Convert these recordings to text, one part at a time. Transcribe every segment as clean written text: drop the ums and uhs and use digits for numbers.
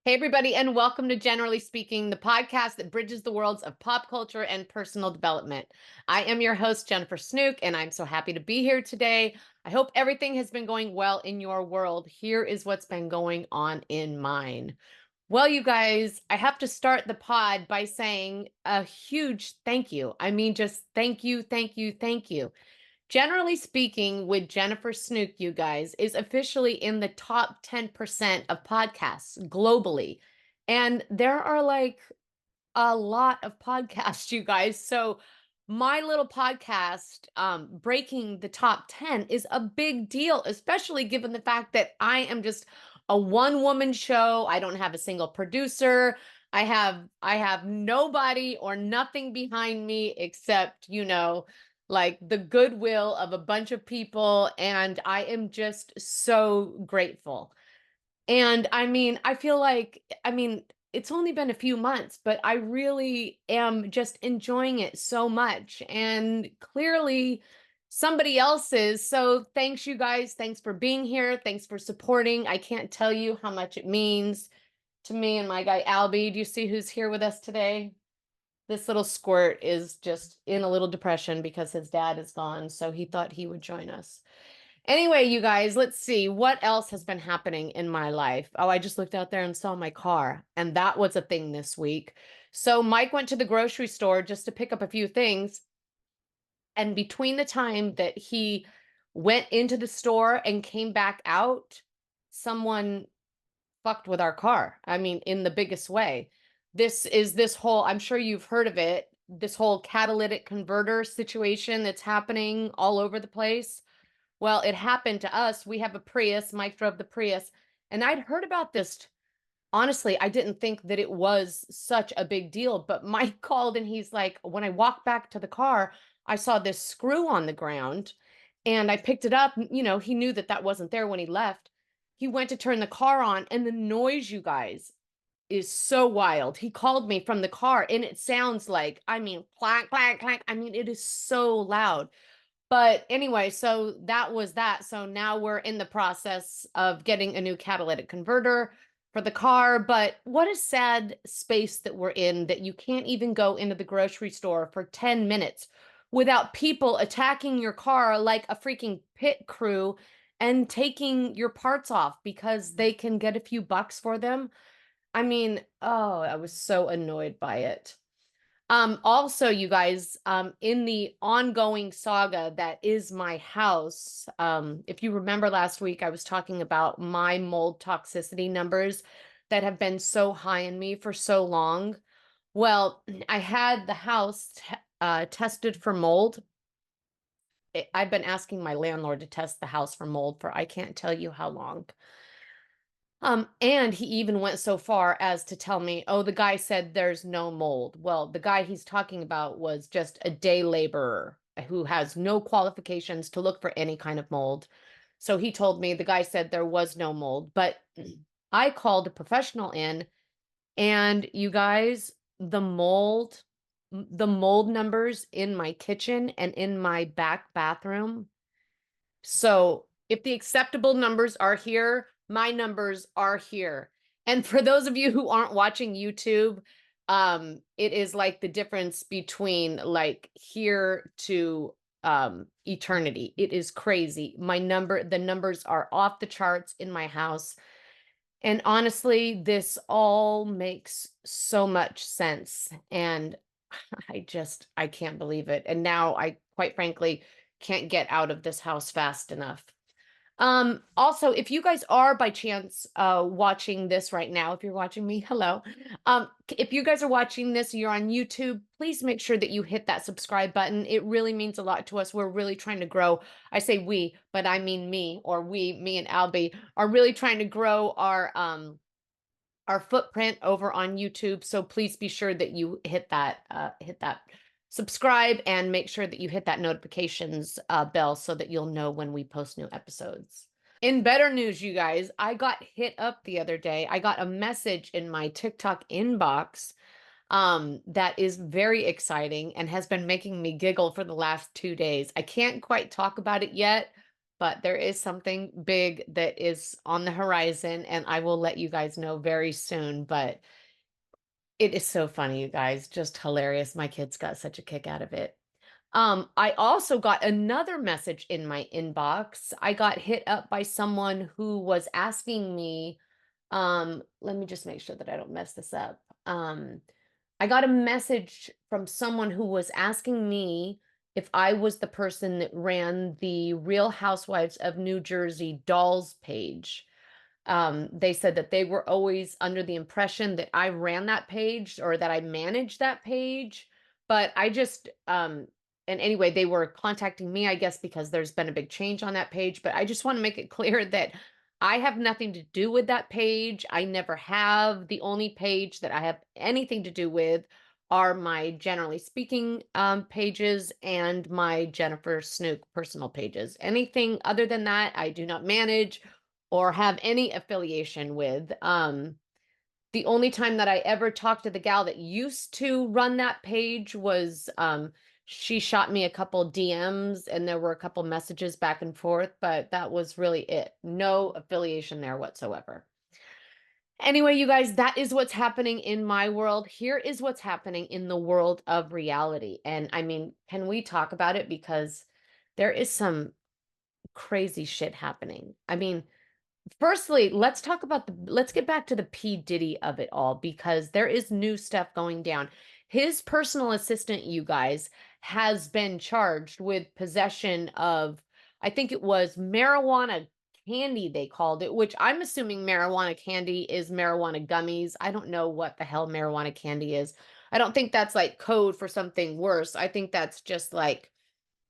Hey, everybody, and welcome to Generally Speaking, the podcast that bridges the worlds of pop culture and personal development. I am your host, Jennifer Snook, and I'm so happy to be here today. I hope everything has been going well in your world. Here is what's been going on in mine. Well, you guys, I have to start the pod by saying a huge thank you. I mean, just thank you, thank you, thank you. Generally Speaking with Jennifer Snook, you guys, is officially in the top 10% of podcasts globally. And there are like a lot of podcasts, you guys. So my little podcast breaking the top 10 is a big deal, especially given the fact that I am just a one woman show. I don't have a single producer. I have nobody or nothing behind me except, like the goodwill of a bunch of people, and I am just so grateful. And I mean, I feel like, it's only been a few months, but I really am just enjoying it so much. And clearly, somebody else is. So thanks, you guys. Thanks for being here. Thanks for supporting. I can't tell you how much it means to me and my guy, Albie. Do you see who's here with us today? This little squirt is just in a little depression because his dad is gone. So he thought he would join us. Anyway, you guys, let's see what else has been happening in my life. Oh, I just looked out there and saw my car, and that was a thing this week. So Mike went to the grocery store just to pick up a few things. And between the time that he went into the store and came back out, someone fucked with our car. I mean, in the biggest way. This is this whole, I'm sure you've heard of it, this whole catalytic converter situation that's happening all over the place. Well, it happened to us. We have a Prius. Mike drove the Prius. And I'd heard about this. Honestly, I didn't think that it was such a big deal. But Mike called and he's like, when I walked back to the car, I saw this screw on the ground and I picked it up. He knew that that wasn't there when he left. He went to turn the car on, and the noise, you guys, is so wild. He called me from the car and it sounds like, clank, clank, clank. I mean, it is so loud. But anyway, so that was that. So now we're in the process of getting a new catalytic converter for the car. But what a sad space that we're in, that you can't even go into the grocery store for 10 minutes without people attacking your car like a freaking pit crew and taking your parts off because they can get a few bucks for them. I mean, oh, I was so annoyed by it. Also, you guys, in the ongoing saga that is my house, if you remember last week, I was talking about my mold toxicity numbers that have been so high in me for so long. Well, I had the house tested for mold. I've been asking my landlord to test the house for mold for I can't tell you how long. And he even went so far as to tell me, oh, the guy said there's no mold. Well, the guy he's talking about was just a day laborer who has no qualifications to look for any kind of mold. So he told me the guy said there was no mold, but I called a professional in, and you guys, the mold numbers in my kitchen and in my back bathroom. So if the acceptable numbers are here, my numbers are here. And for those of you who aren't watching YouTube, it is like the difference between like here to eternity. It is crazy. The numbers are off the charts in my house. And honestly, this all makes so much sense. And I can't believe it. And now I, quite frankly, can't get out of this house fast enough. Also, if you guys are by chance watching this right now, if you're watching me, hello. If you guys are watching this, you're on YouTube, please make sure that you hit that subscribe button. It really means a lot to us. We're really trying to grow. I say we, but I mean me, or me and Albie are really trying to grow our footprint over on YouTube. So please be sure that you hit that subscribe, and make sure that you hit that notifications bell so that you'll know when we post new episodes. In better news, you guys, I got hit up the other day. I got a message in my TikTok inbox that is very exciting and has been making me giggle for the last 2 days. I can't quite talk about it yet, but there is something big that is on the horizon, and I will let you guys know very soon. But it is so funny, you guys, just hilarious. My kids got such a kick out of it. I also got another message in my inbox. I got hit up by someone who was asking me, let me just make sure that I don't mess this up. I got a message from someone who was asking me if I was the person that ran the Real Housewives of New Jersey dolls page. They said that they were always under the impression that I ran that page or that I managed that page. But I just, and anyway, they were contacting me, I guess, because there's been a big change on that page. But I just want to make it clear that I have nothing to do with that page. I never have. The only page that I have anything to do with are my Generally Speaking pages and my Jennifer Snook personal pages. Anything other than that, I do not manage or have any affiliation with. The only time that I ever talked to the gal that used to run that page was she shot me a couple DMs and there were a couple messages back and forth, but that was really it. No affiliation there whatsoever. Anyway, you guys, that is what's happening in my world. Here is what's happening in the world of reality. And I mean, can we talk about it? Because there is some crazy shit happening. I mean, firstly, let's get back to the P. Diddy of it all because there is new stuff going down. His personal assistant, you guys, has been charged with possession of, I think it was marijuana candy, they called it, which I'm assuming marijuana candy is marijuana gummies. I don't know what the hell marijuana candy is. I don't think that's like code for something worse. I think that's just like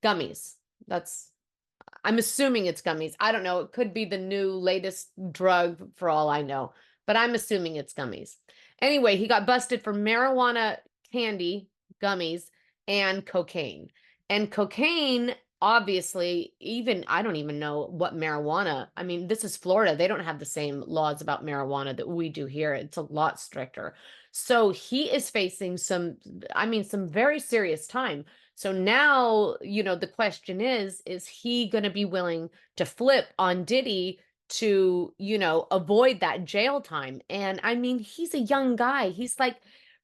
gummies. I'm assuming it's gummies. I don't know. It could be the new latest drug for all I know, but I'm assuming it's gummies. Anyway, he got busted for marijuana candy, gummies, and cocaine. And cocaine, obviously, even I don't even know what marijuana. I mean, this is Florida. They don't have the same laws about marijuana that we do here. It's a lot stricter. So he is facing some very serious time. So now, the question is he going to be willing to flip on Diddy to, avoid that jail time? And I mean, he's a young guy.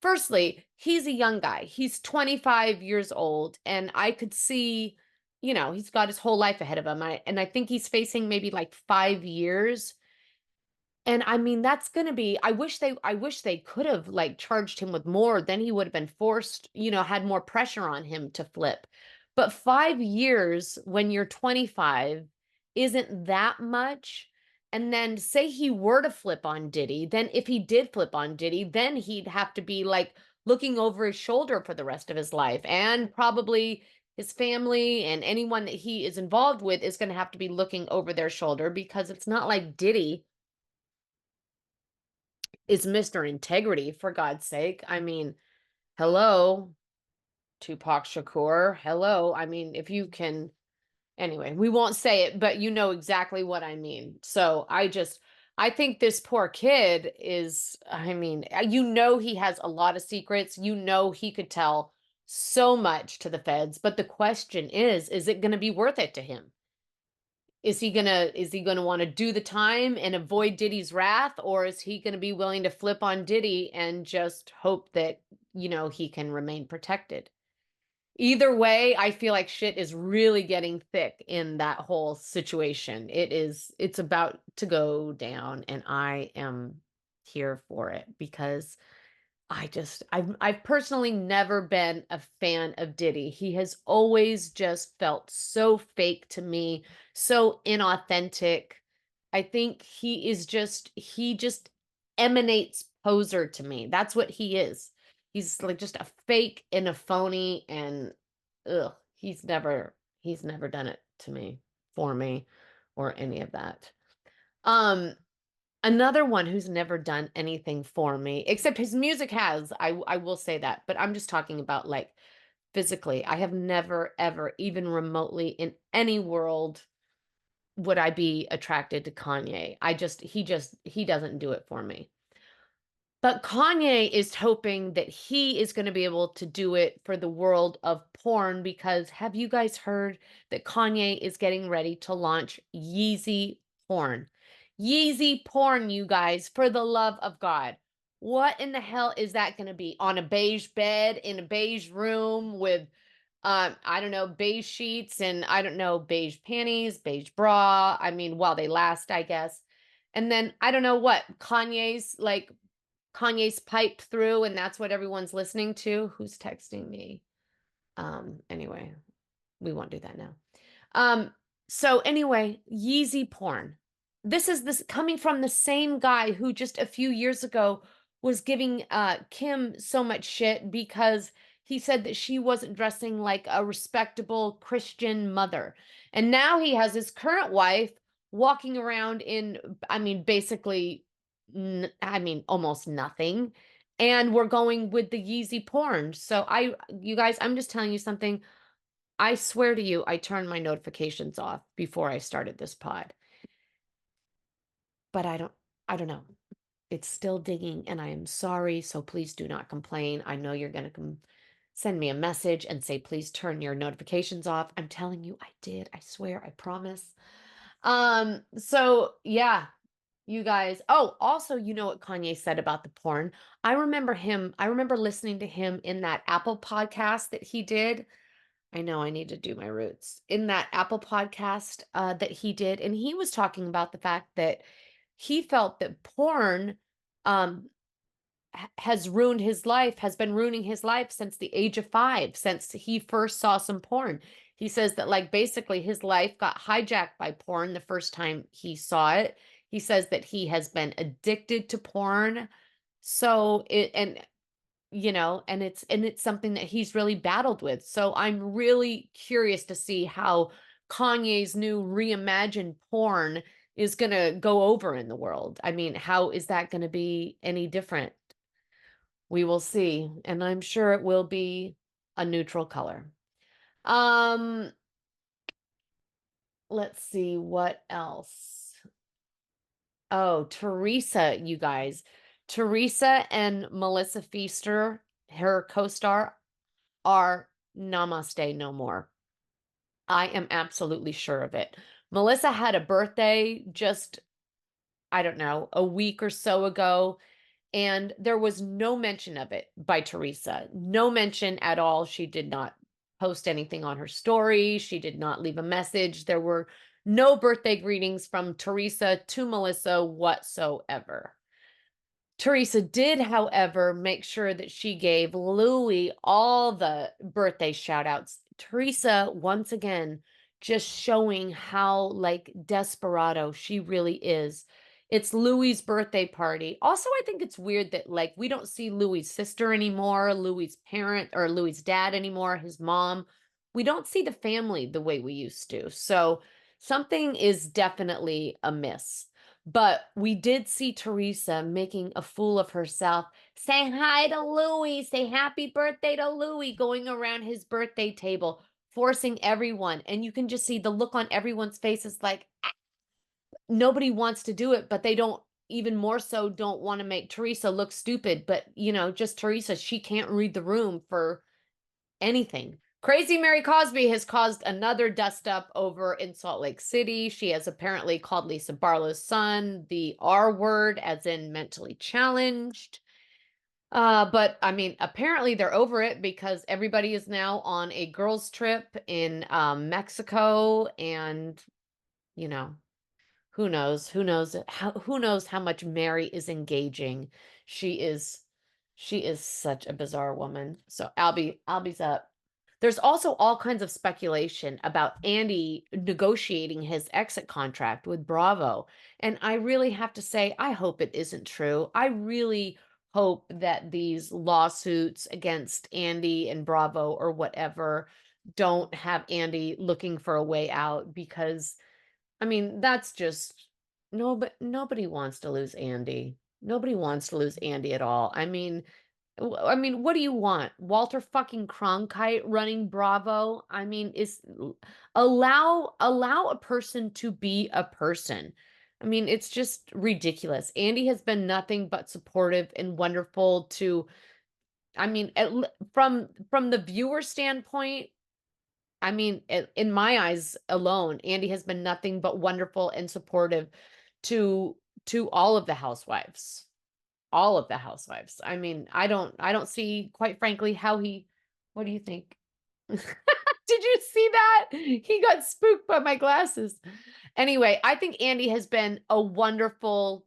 Firstly, he's a young guy. He's 25 years old. And I could see, he's got his whole life ahead of him. And I think he's facing maybe like 5 years. And I mean, that's gonna be, I wish they could have like charged him with more, then he would have been forced, had more pressure on him to flip. But 5 years when you're 25 isn't that much. And then say he were to flip on Diddy, then if he did flip on Diddy, then he'd have to be like looking over his shoulder for the rest of his life. And probably his family and anyone that he is involved with is going to have to be looking over their shoulder because it's not like Diddy is Mr. Integrity, for God's sake. I mean, hello, Tupac Shakur. Hello. I mean, if you can, anyway, we won't say it, but you know exactly what I mean. So I think this poor kid is, I mean, he has a lot of secrets. He could tell so much to the feds, but the question is it going to be worth it to him? Is he gonna want to do the time and avoid Diddy's wrath, or is he gonna be willing to flip on Diddy and just hope that, he can remain protected? Either way, I feel like shit is really getting thick in that whole situation. It's about to go down, and I am here for it because I've personally never been a fan of Diddy. He has always just felt so fake to me, so inauthentic. I think he just emanates poser to me. That's what he is. He's like just a fake and a phony and ugh, he's never done it to me, for me, or any of that. Um Another one who's never done anything for me, except his music has, I will say that, but I'm just talking about like physically. I have never, ever, even remotely in any world would I be attracted to Kanye. He doesn't do it for me. But Kanye is hoping that he is going to be able to do it for the world of porn because have you guys heard that Kanye is getting ready to launch Yeezy porn? Yeezy porn, you guys, for the love of God. What in the hell is that going to be? On a beige bed in a beige room with I don't know, beige sheets and I don't know, beige panties, beige bra. I mean, while they last, I guess. And then I don't know what Kanye's piped through and that's what everyone's listening to. Who's texting me? Anyway, we won't do that now. So anyway, Yeezy porn. This coming from the same guy who just a few years ago was giving Kim so much shit because he said that she wasn't dressing like a respectable Christian mother. And now he has his current wife walking around in, I mean, basically, I mean, almost nothing. And we're going with the Yeezy porn. So you guys, I'm just telling you something. I swear to you, I turned my notifications off before I started this pod. But I don't know. It's still dinging and I am sorry, so please do not complain. I know you're going to send me a message and say please turn your notifications off. I'm telling you I did. I swear, I promise. So yeah, you guys. Oh, also, you know what Kanye said about the porn? I remember listening to him in that Apple podcast that he did. I know I need to do my roots. In that Apple podcast that he did, and he was talking about the fact that he felt that porn um, has ruined his life, has been ruining his life since the age of 5, since he first saw some porn. He says that, like, basically his life got hijacked by porn the first time he saw it. He says that he has been addicted to porn. So and it's something that he's really battled with. So I'm really curious to see how Kanye's new reimagined porn is going to go over in the world. I mean, how is that going to be any different? We will see, and I'm sure it will be a neutral color. Um, let's see what else. Oh, Teresa, you guys. Teresa and Melissa Feaster, her co-star, are namaste no more. I am absolutely sure of it. Melissa had a birthday just, I don't know, a week or so ago, and there was no mention of it by Teresa. No mention at all. She did not post anything on her story. She did not leave a message. There were no birthday greetings from Teresa to Melissa whatsoever. Teresa did, however, make sure that she gave Louie all the birthday shout outs. Teresa, once again, just showing how like desperado she really is. It's Louie's birthday party. Also, I think it's weird that like we don't see Louie's sister anymore, Louie's parent or Louie's dad anymore, his mom. We don't see the family the way we used to. So something is definitely amiss. But we did see Teresa making a fool of herself, saying hi to Louie, say happy birthday to Louie, going around his birthday table, forcing everyone. And you can just see the look on everyone's faces like nobody wants to do it, but they don't even more so don't want to make Teresa look stupid. But, just Teresa, she can't read the room for anything. Crazy Mary Cosby has caused another dust up over in Salt Lake City. She has apparently called Lisa Barlow's son the R word, as in mentally challenged. But I mean, apparently they're over it because everybody is now on a girls' trip in Mexico, and you know, who knows? Who knows how much Mary is engaging? She is such a bizarre woman. So Albie's up. There's also all kinds of speculation about Andy negotiating his exit contract with Bravo. And I really have to say, I hope it isn't true. I really hope that these lawsuits against Andy and Bravo or whatever don't have Andy looking for a way out because, I mean, that's just nobody wants to lose Andy. Nobody wants to lose Andy at all. I mean, what do you want? Walter fucking Cronkite running Bravo? Allow a person to be a person. I mean, it's just ridiculous. Andy has been nothing but supportive and wonderful to, I mean, from the viewer standpoint, I mean, in my eyes alone, Andy has been nothing but wonderful and supportive to all of the housewives. All of the housewives. I mean, I don't see, quite frankly, how he, what do you think? Did you see that? He got spooked by my glasses. Anyway, I think Andy has been a wonderful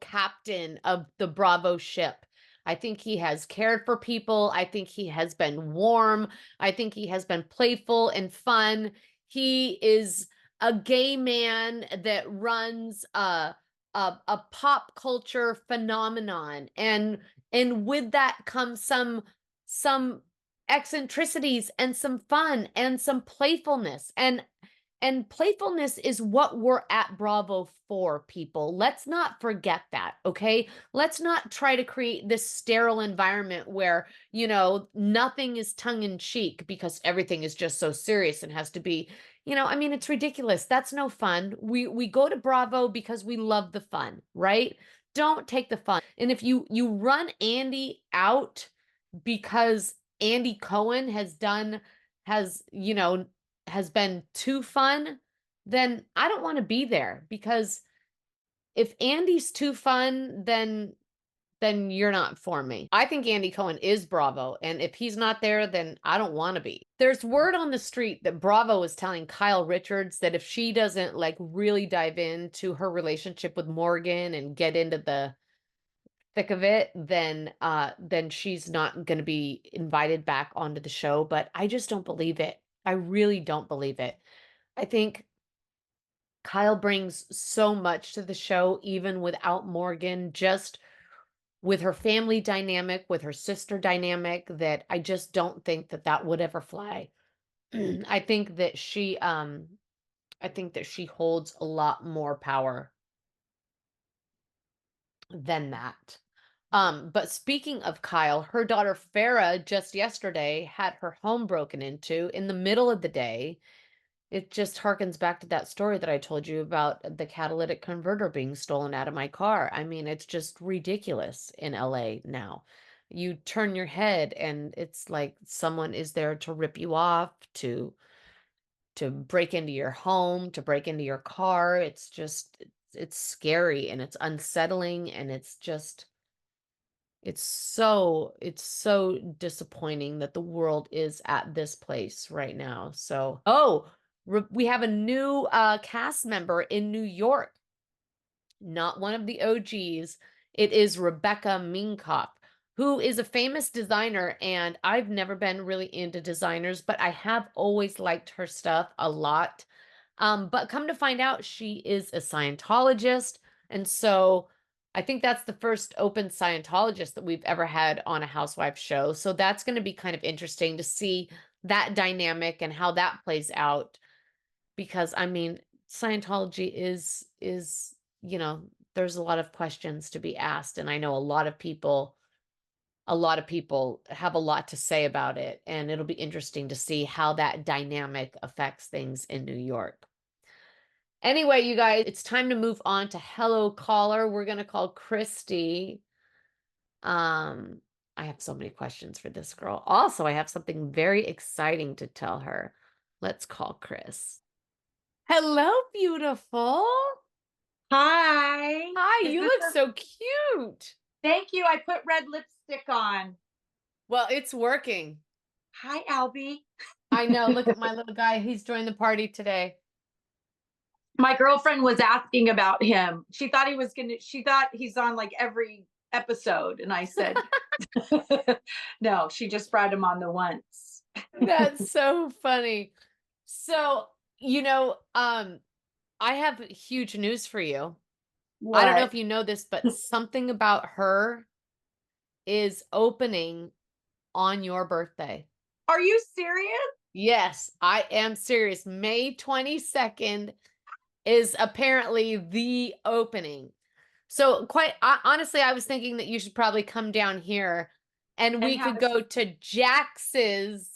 captain of the Bravo ship. I think he has cared for people. I think he has been warm. I think he has been playful and fun. He is a gay man that runs a pop culture phenomenon, and with that comes some eccentricities and some fun and some playfulness, and playfulness is what we're at Bravo for, people. Let's not forget that, okay? Let's not try to create this sterile environment where, nothing is tongue in cheek because everything is just so serious and has to be, I mean, it's ridiculous. That's no fun. We go to Bravo because we love the fun, right? Don't take the fun. And if you run Andy out because Andy Cohen has, has been too fun, then I don't want to be there, because if Andy's too fun, then you're not for me. I think Andy Cohen is Bravo, and if he's not there, then I don't want to be. There's word on the street that Bravo is telling Kyle Richards that if she doesn't like really dive into her relationship with Morgan and get into the thick of it, then she's not going to be invited back onto the show. But I just don't believe it. I really don't believe it. I think Kyle brings so much to the show, even without Morgan, just with her family dynamic, with her sister dynamic, that I just don't think that that would ever fly. I think that she holds a lot more power than that. But speaking of Kyle, her daughter Farrah just yesterday had her home broken into in the middle of the day. It just harkens back to that story that I told you about the catalytic converter being stolen out of my car. I mean, it's just ridiculous in LA now. You turn your head and it's like someone is there to rip you off, to break into your home, to break into your car. It's just it's scary and it's unsettling, and it's so disappointing that the world is at this place right now. So, we have a new cast member in New York, not one of the OGs. It is Rebecca Minkoff, who is a famous designer, and I've never been really into designers, but I have always liked her stuff a lot. But come to find out, she is a Scientologist, and so I think that's the first open Scientologist that we've ever had on a housewife show. So that's going to be kind of interesting to see that dynamic and how that plays out, because I mean, Scientology is, there's a lot of questions to be asked, and I know a lot of people have a lot to say about it, and it'll be interesting to see how that dynamic affects things in New York. Anyway, you guys, it's time to move on to Hello Caller. We're going to call Christy. I have so many questions for this girl. Also, I have something very exciting to tell her. Let's call Chris. Hello, beautiful. Hi. Hi, you look so cute. Thank you. I put red lipstick on. Well, it's working. Hi, Albie. I know. Look at my little guy. He's joined the party today. My girlfriend was asking about him. She thought he's on like every episode. And I said, no, she just brought him on the once. That's so funny. So, I have huge news for you. I don't know What? if you know this, but Something About Her is opening on your birthday. Are you serious? Yes, I am serious. May 22nd is apparently the opening. So quite honestly, I was thinking that you should probably come down here and we And have could a go to Jax's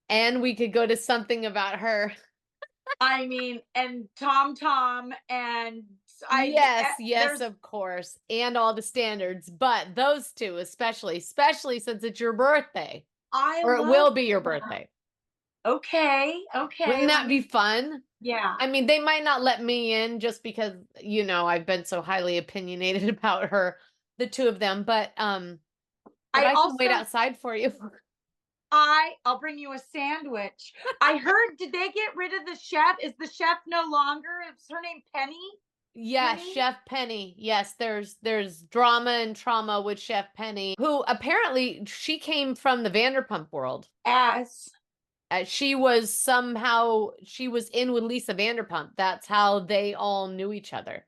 and we could go to Something About Her. I mean, and Tom and Yes, there's of course. And all the standards, but those two especially since it's your birthday, I or it love will be your them. birthday. Okay, Wouldn't let that be me, fun? yeah. I mean, they might not let me in just because, I've been so highly opinionated about the two of them, but I I can wait also outside for you. I'll bring you a sandwich. I heard, did they get rid of the chef? Is the chef no longer? Is her name Penny? Yeah, Penny? Chef Penny. Yes, there's drama and trauma with Chef Penny, who apparently she came from the Vanderpump world. As She was in with Lisa Vanderpump. That's how they all knew each other.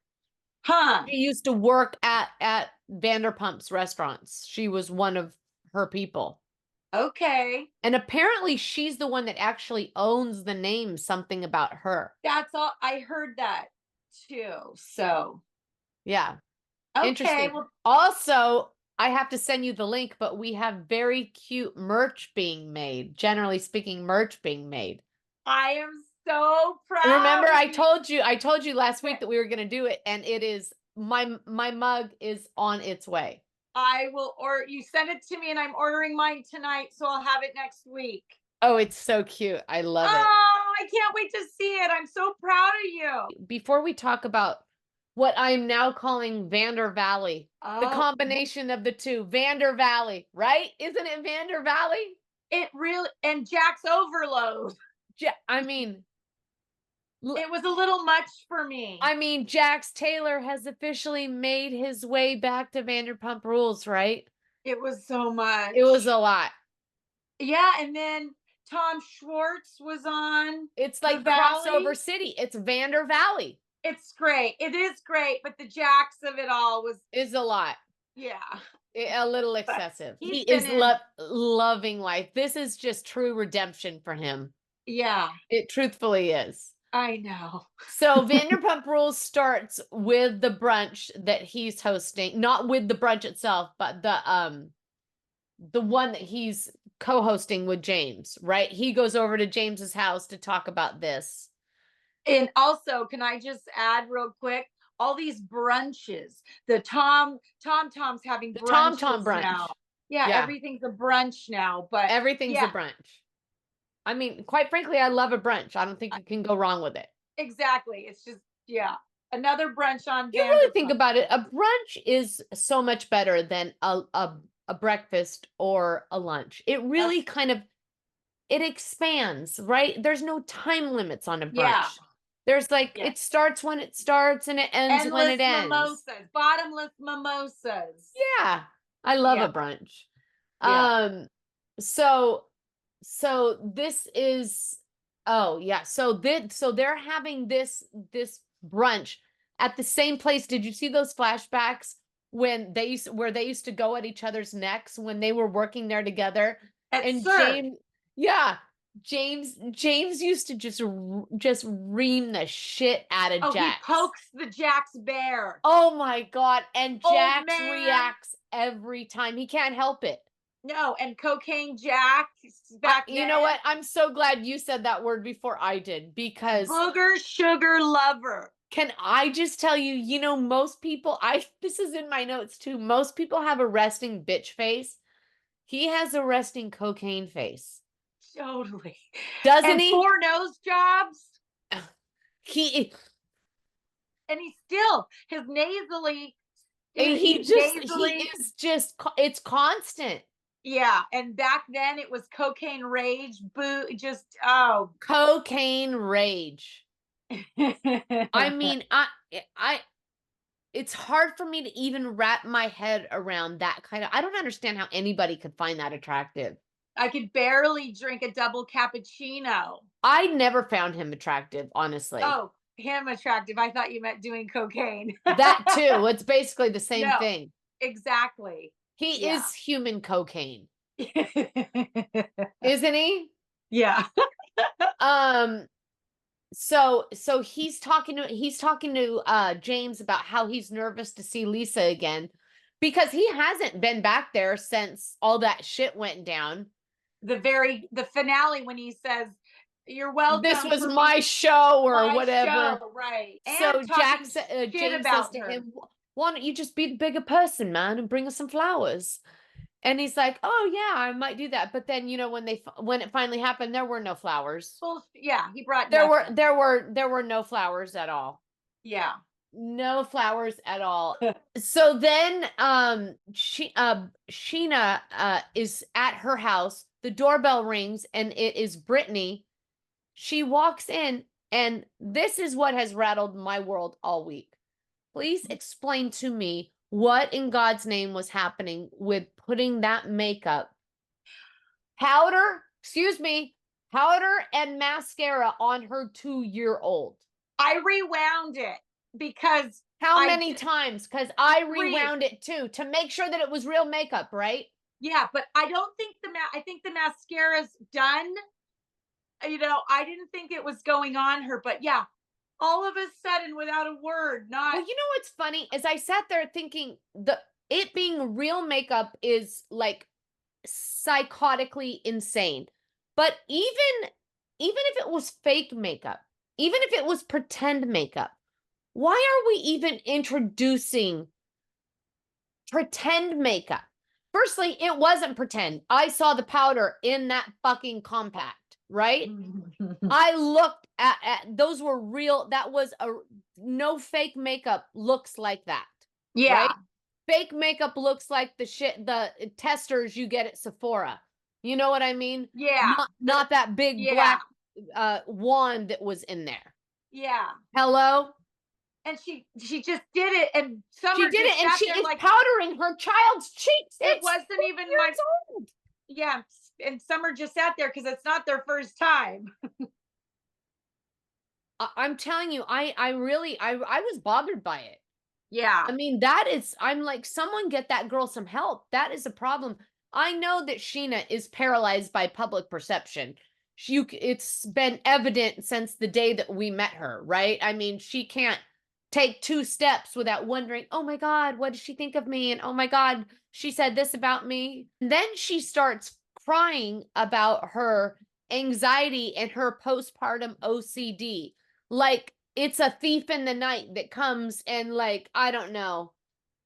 huh. She used to work at Vanderpump's restaurants. She was one of her people. Okay. And apparently she's the one that actually owns the name Something About Her. That's all I heard that too. So Yeah. okay, Interesting. well, Also, I have to send you the link, but we have very cute merch being made. Generally speaking, merch being made. I am so Remember, proud of you. I told you last week that we were going to do it, and it is my mug is on its way. I will, or you send it to me and I'm ordering mine tonight, so I'll have it next week. Oh, it's so cute. I love it. Oh, I can't wait to see it. I'm so proud of you. Before we talk about what I'm now calling VANDERVALLEY, the Oh, combination of the two, VANDERVALLEY, right? Isn't it VANDERVALLEY? it really, and Jack's overload. I mean, It was a little much for me. Jax Taylor has officially made his way back to Vanderpump Rules, right? It was so It was much. a lot. Yeah, and then Tom Schwartz was on It's the like Valley. crossover city. It's VANDERVALLEY. It's great. It is great, but the Jacks of it all was, Is a lot. yeah. A little But excessive. He he's been is in, loving life. This is just true redemption for him. yeah, It truthfully is. I know. So Vanderpump Rules starts with the brunch that he's hosting, not with the brunch itself, but the one that he's co-hosting with James, right? He goes over to James's house to talk about this. And also, can I just add real quick? All these brunches, the Tom's having The Tom Tom brunches brunch. now. Yeah, Yeah. everything's a brunch now. But Everything's a yeah, brunch. I mean, quite frankly, I love a brunch. I don't think you can go wrong with it. exactly. It's just, yeah, another brunch on You really think Vanderpump. about it, a brunch is so much better than a breakfast or a lunch. It really kind of it expands, right? There's no time limits on a Yeah, brunch. There's like yeah. it starts when it starts and it ends when Endless it ends. mimosas, bottomless mimosas. Yeah. I love Yeah, a brunch. yeah. Um so this is oh yeah. So they're having this brunch at the same place. Did you see those flashbacks when where they used to go at each other's necks when they were working there together? At And Sir. James, yeah, James used to just ream the shit out of Oh, he Jax. pokes the Jack's bear. Oh my God. And Old Jax man. reacts every time. He can't help it. No, and Cocaine Jack back You know then. what? I'm so glad you said that word before I did, because Booger sugar lover. can I just tell you, most people, this is in my notes too. Most people have a resting bitch face. He has a resting cocaine face. Totally. Doesn't And he? 4 nose jobs. He And he's still his nasally. he He's just nasally. he is just it's constant. Yeah. And back then it was cocaine rage. Boo. Just, oh. Cocaine rage. I mean, I it's hard for me to even wrap my head around that kind of. I don't understand how anybody could find that attractive. I could barely drink a double cappuccino. I never found him attractive, honestly. Oh, him attractive. I thought you meant doing cocaine. That too. It's basically the same No, thing. exactly. He Yeah. is human cocaine, isn't he? Yeah. So he's talking to James about how he's nervous to see Lisa again because he hasn't been back there since all that shit went down. The finale when he says You're welcome. This was for my show or my whatever. show, right? So And talking shit James says about to her. him, "Why don't you just be the bigger person, man, and bring us some flowers?" And he's like, "Oh yeah, I might do that." But then, when it finally happened, there were no flowers. Well, yeah, he brought There nothing. there were no flowers at all. Yeah. No flowers at all. So then Sheena is at her house. The doorbell rings and it is Brittany. She walks in, and this is what has rattled my world all week. Please explain to me what in God's name was happening with putting that makeup, powder and mascara on her 2-year-old. I rewound it because How many times? Because I rewound it too to make sure that it was real makeup, right? Yeah, but I don't think I think the mascara's done. I didn't think it was going on her, but yeah, all of a sudden, without a word, not. Well, you know what's funny? As I sat there thinking, it being real makeup is like psychotically insane. But even if it was fake makeup, even if it was pretend makeup, why are we even introducing pretend makeup? Firstly, it wasn't pretend. I saw the powder in that fucking compact, right? I looked at those were real. That was no fake makeup looks like that. Yeah. Right? Fake makeup looks like the testers you get at Sephora. You know what I mean? Yeah. Not that big black wand that was in there. Yeah. Hello? And she just did it, and She did it, and she is powdering her child's cheeks. It wasn't even my old. Yeah, and Summer just sat there because it's not their first time. I'm telling you, I really was bothered by it. Yeah. I mean, I'm like, someone get that girl some help. That is a problem. I know that Sheena is paralyzed by public perception. It's been evident since the day that we met her, right? I mean, she can't take 2 steps without wondering, oh my God, what does she think of me? And oh my God, she said this about me. And then she starts crying about her anxiety and her postpartum OCD. Like it's a thief in the night that comes and, like, I don't know,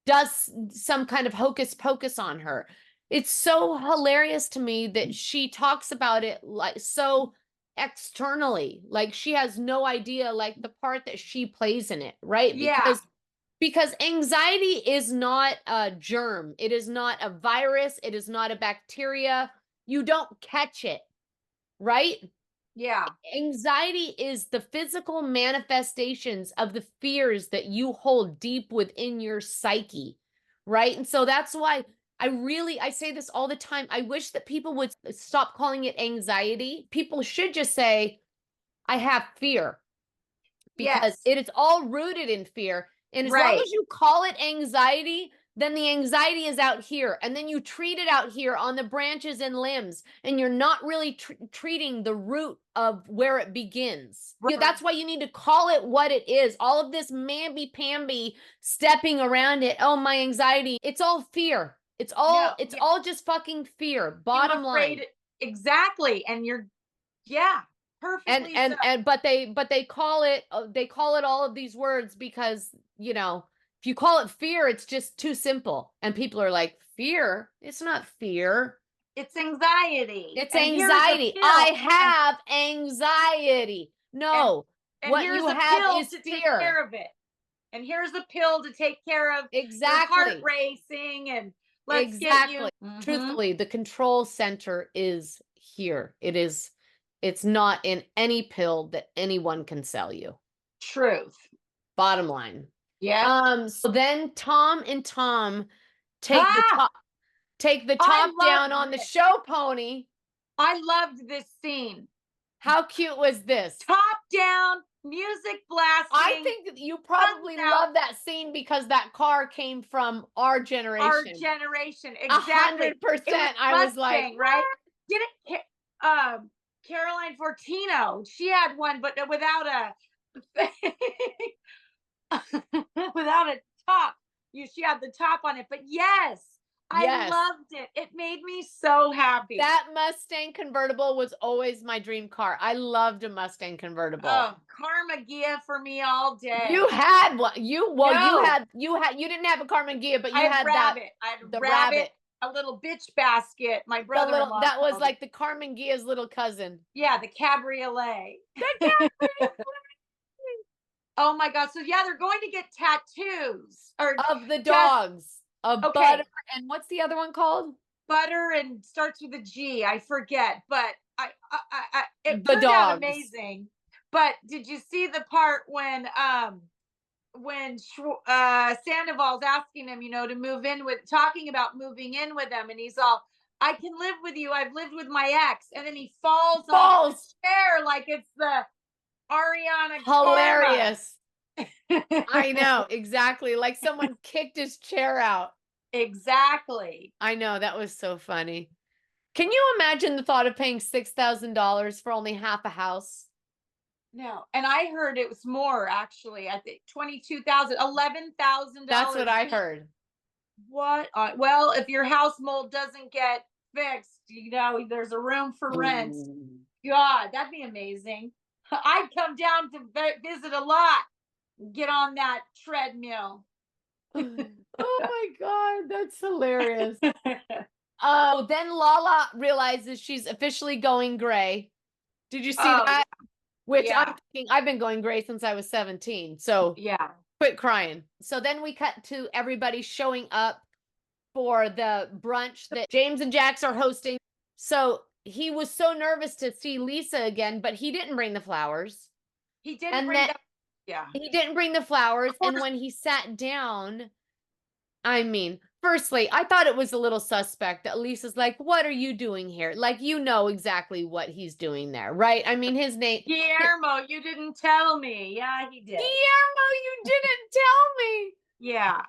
does some kind of hocus pocus on her. It's so hilarious to me that she talks about it like so externally, like she has no idea, like, the part that she plays in it, right? Yeah. Because anxiety is not a germ, it is not a virus, it is not a bacteria. You don't catch it, right? Yeah. Anxiety is the physical manifestations of the fears that you hold deep within your psyche, right? And so that's why I say this all the time. I wish that people would stop calling it anxiety. People should just say, I have fear, because it is all rooted in fear. And as long as you call it anxiety, then the anxiety is out here, and then you treat it out here on the branches and limbs, and you're not really treating the root of where it begins. That's why you need to call it what it is. All of this mamby-pamby stepping around it, oh, my anxiety, it's all fear. It's all just fucking fear. Bottom line. Exactly. And you're perfectly but they call it all of these words because, if you call it fear, it's just too simple. And people are like, fear? It's not fear. It's anxiety. It's anxiety. I have anxiety. No. What you have is fear. Take care of it. And here's a pill to take care of your heart racing, and let's get you. Truthfully, the control center is here. It's not in any pill that anyone can sell you. Truth. Bottom line. Yeah. So then Tom take the top down on the show pony. I loved this scene. How cute was this? Top down, music blasting. I think you probably love that scene because that car came from our generation. Our generation, exactly. 100%. I was like, right? Did it? Caroline Fortino, she had one, but without a without a top. She had the top on it. But yes, I Yes. loved it. It made me so happy. That Mustang convertible was always my dream car. I loved a Mustang convertible. Oh, Karma Gia for me all day. You had one. You No. you didn't have a Carmen Gia, but I you had had rabbit. I had the rabbit, a little bitch basket. My the brother-in-law that was called it. like the Carmen Gia's little cousin. Yeah, the cabriolet. The cabriolet Oh my God. So yeah, they're going to get tattoos or of the just dogs. Of okay. Butter and what's the other one called? Butter and starts with a G. I forget, but it The turned out dogs. amazing. But did you see the part when Sandoval's asking him, to move in with, talking about moving in with him, and he's all, I can live with you. I've lived with my ex, and then he falls off the chair like it's the Ariana. Hilarious. I know, exactly. Like someone kicked his chair out. Exactly. I know, that was so funny. Can you imagine the thought of paying $6,000 for only half a house? No, and I heard it was more actually. I think $22,000, $11,000. That's what I heard. What? Well, if your house mold doesn't get fixed, there's a room for rent. God, that'd be amazing. I'd come down to visit a lot. Get on that treadmill. Oh my God, that's hilarious. Oh, then Lala realizes she's officially going gray. Did you see that? Yeah. Which Yeah. I'm thinking, I've been going gray since I was 17. So yeah, quit crying. So then we cut to everybody showing up for the brunch that James and Jax are hosting. So he was so nervous to see Lisa again, but he didn't bring the flowers. he didn't bring them. Yeah, he didn't bring the flowers. And when he sat down, I mean, firstly, I thought it was a little suspect that Lisa's like, what are you doing here? Like, you know exactly what he's doing there, right? I mean, his name. Guillermo, you didn't tell me. Yeah, he did. Guillermo, you didn't tell me. Yeah.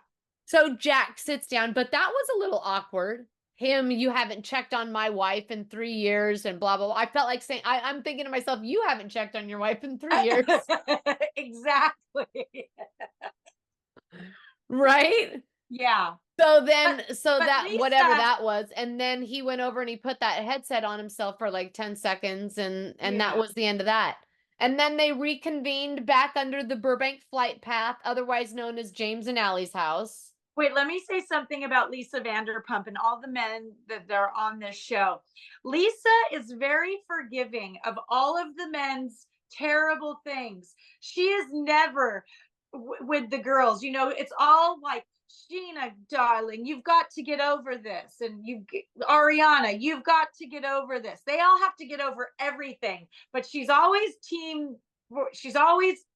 So Jack sits down, but that was a little awkward. You haven't checked on my wife in 3 years and blah, blah, blah. I felt like saying, I'm thinking to myself, you haven't checked on your wife in 3 years. Exactly. Right? Yeah. So then, Lisa, whatever that was, and then he went over and he put that headset on himself for like 10 seconds, and that was the end of that. And then they reconvened back under the Burbank flight path, otherwise known as James and Allie's house. Wait, let me say something about Lisa Vanderpump and all the men that are on this show. Lisa is very forgiving of all of the men's terrible things. She is never with the girls. It's all like, Sheena, darling, you've got to get over this. And Ariana, you've got to get over this. They all have to get over everything. But she's always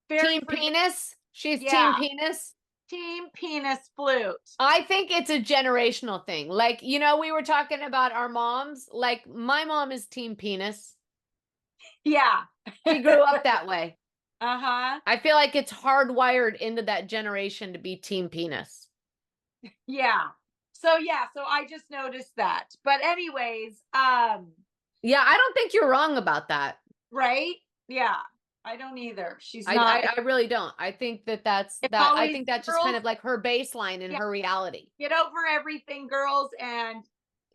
very Team penis. She's Yeah. team penis. Team penis flute. I think it's a generational thing. Like, we were talking about our moms. Like, my mom is team penis. Yeah. She grew up that way. Uh-huh. I feel like it's hardwired into that generation to be team penis. Yeah. So I just noticed that. But anyways, yeah, I don't think you're wrong about that. Right? Yeah. I don't either. She's not. I really don't. I think that's I think that's just kind of like her baseline in her reality. Get over everything, girls, and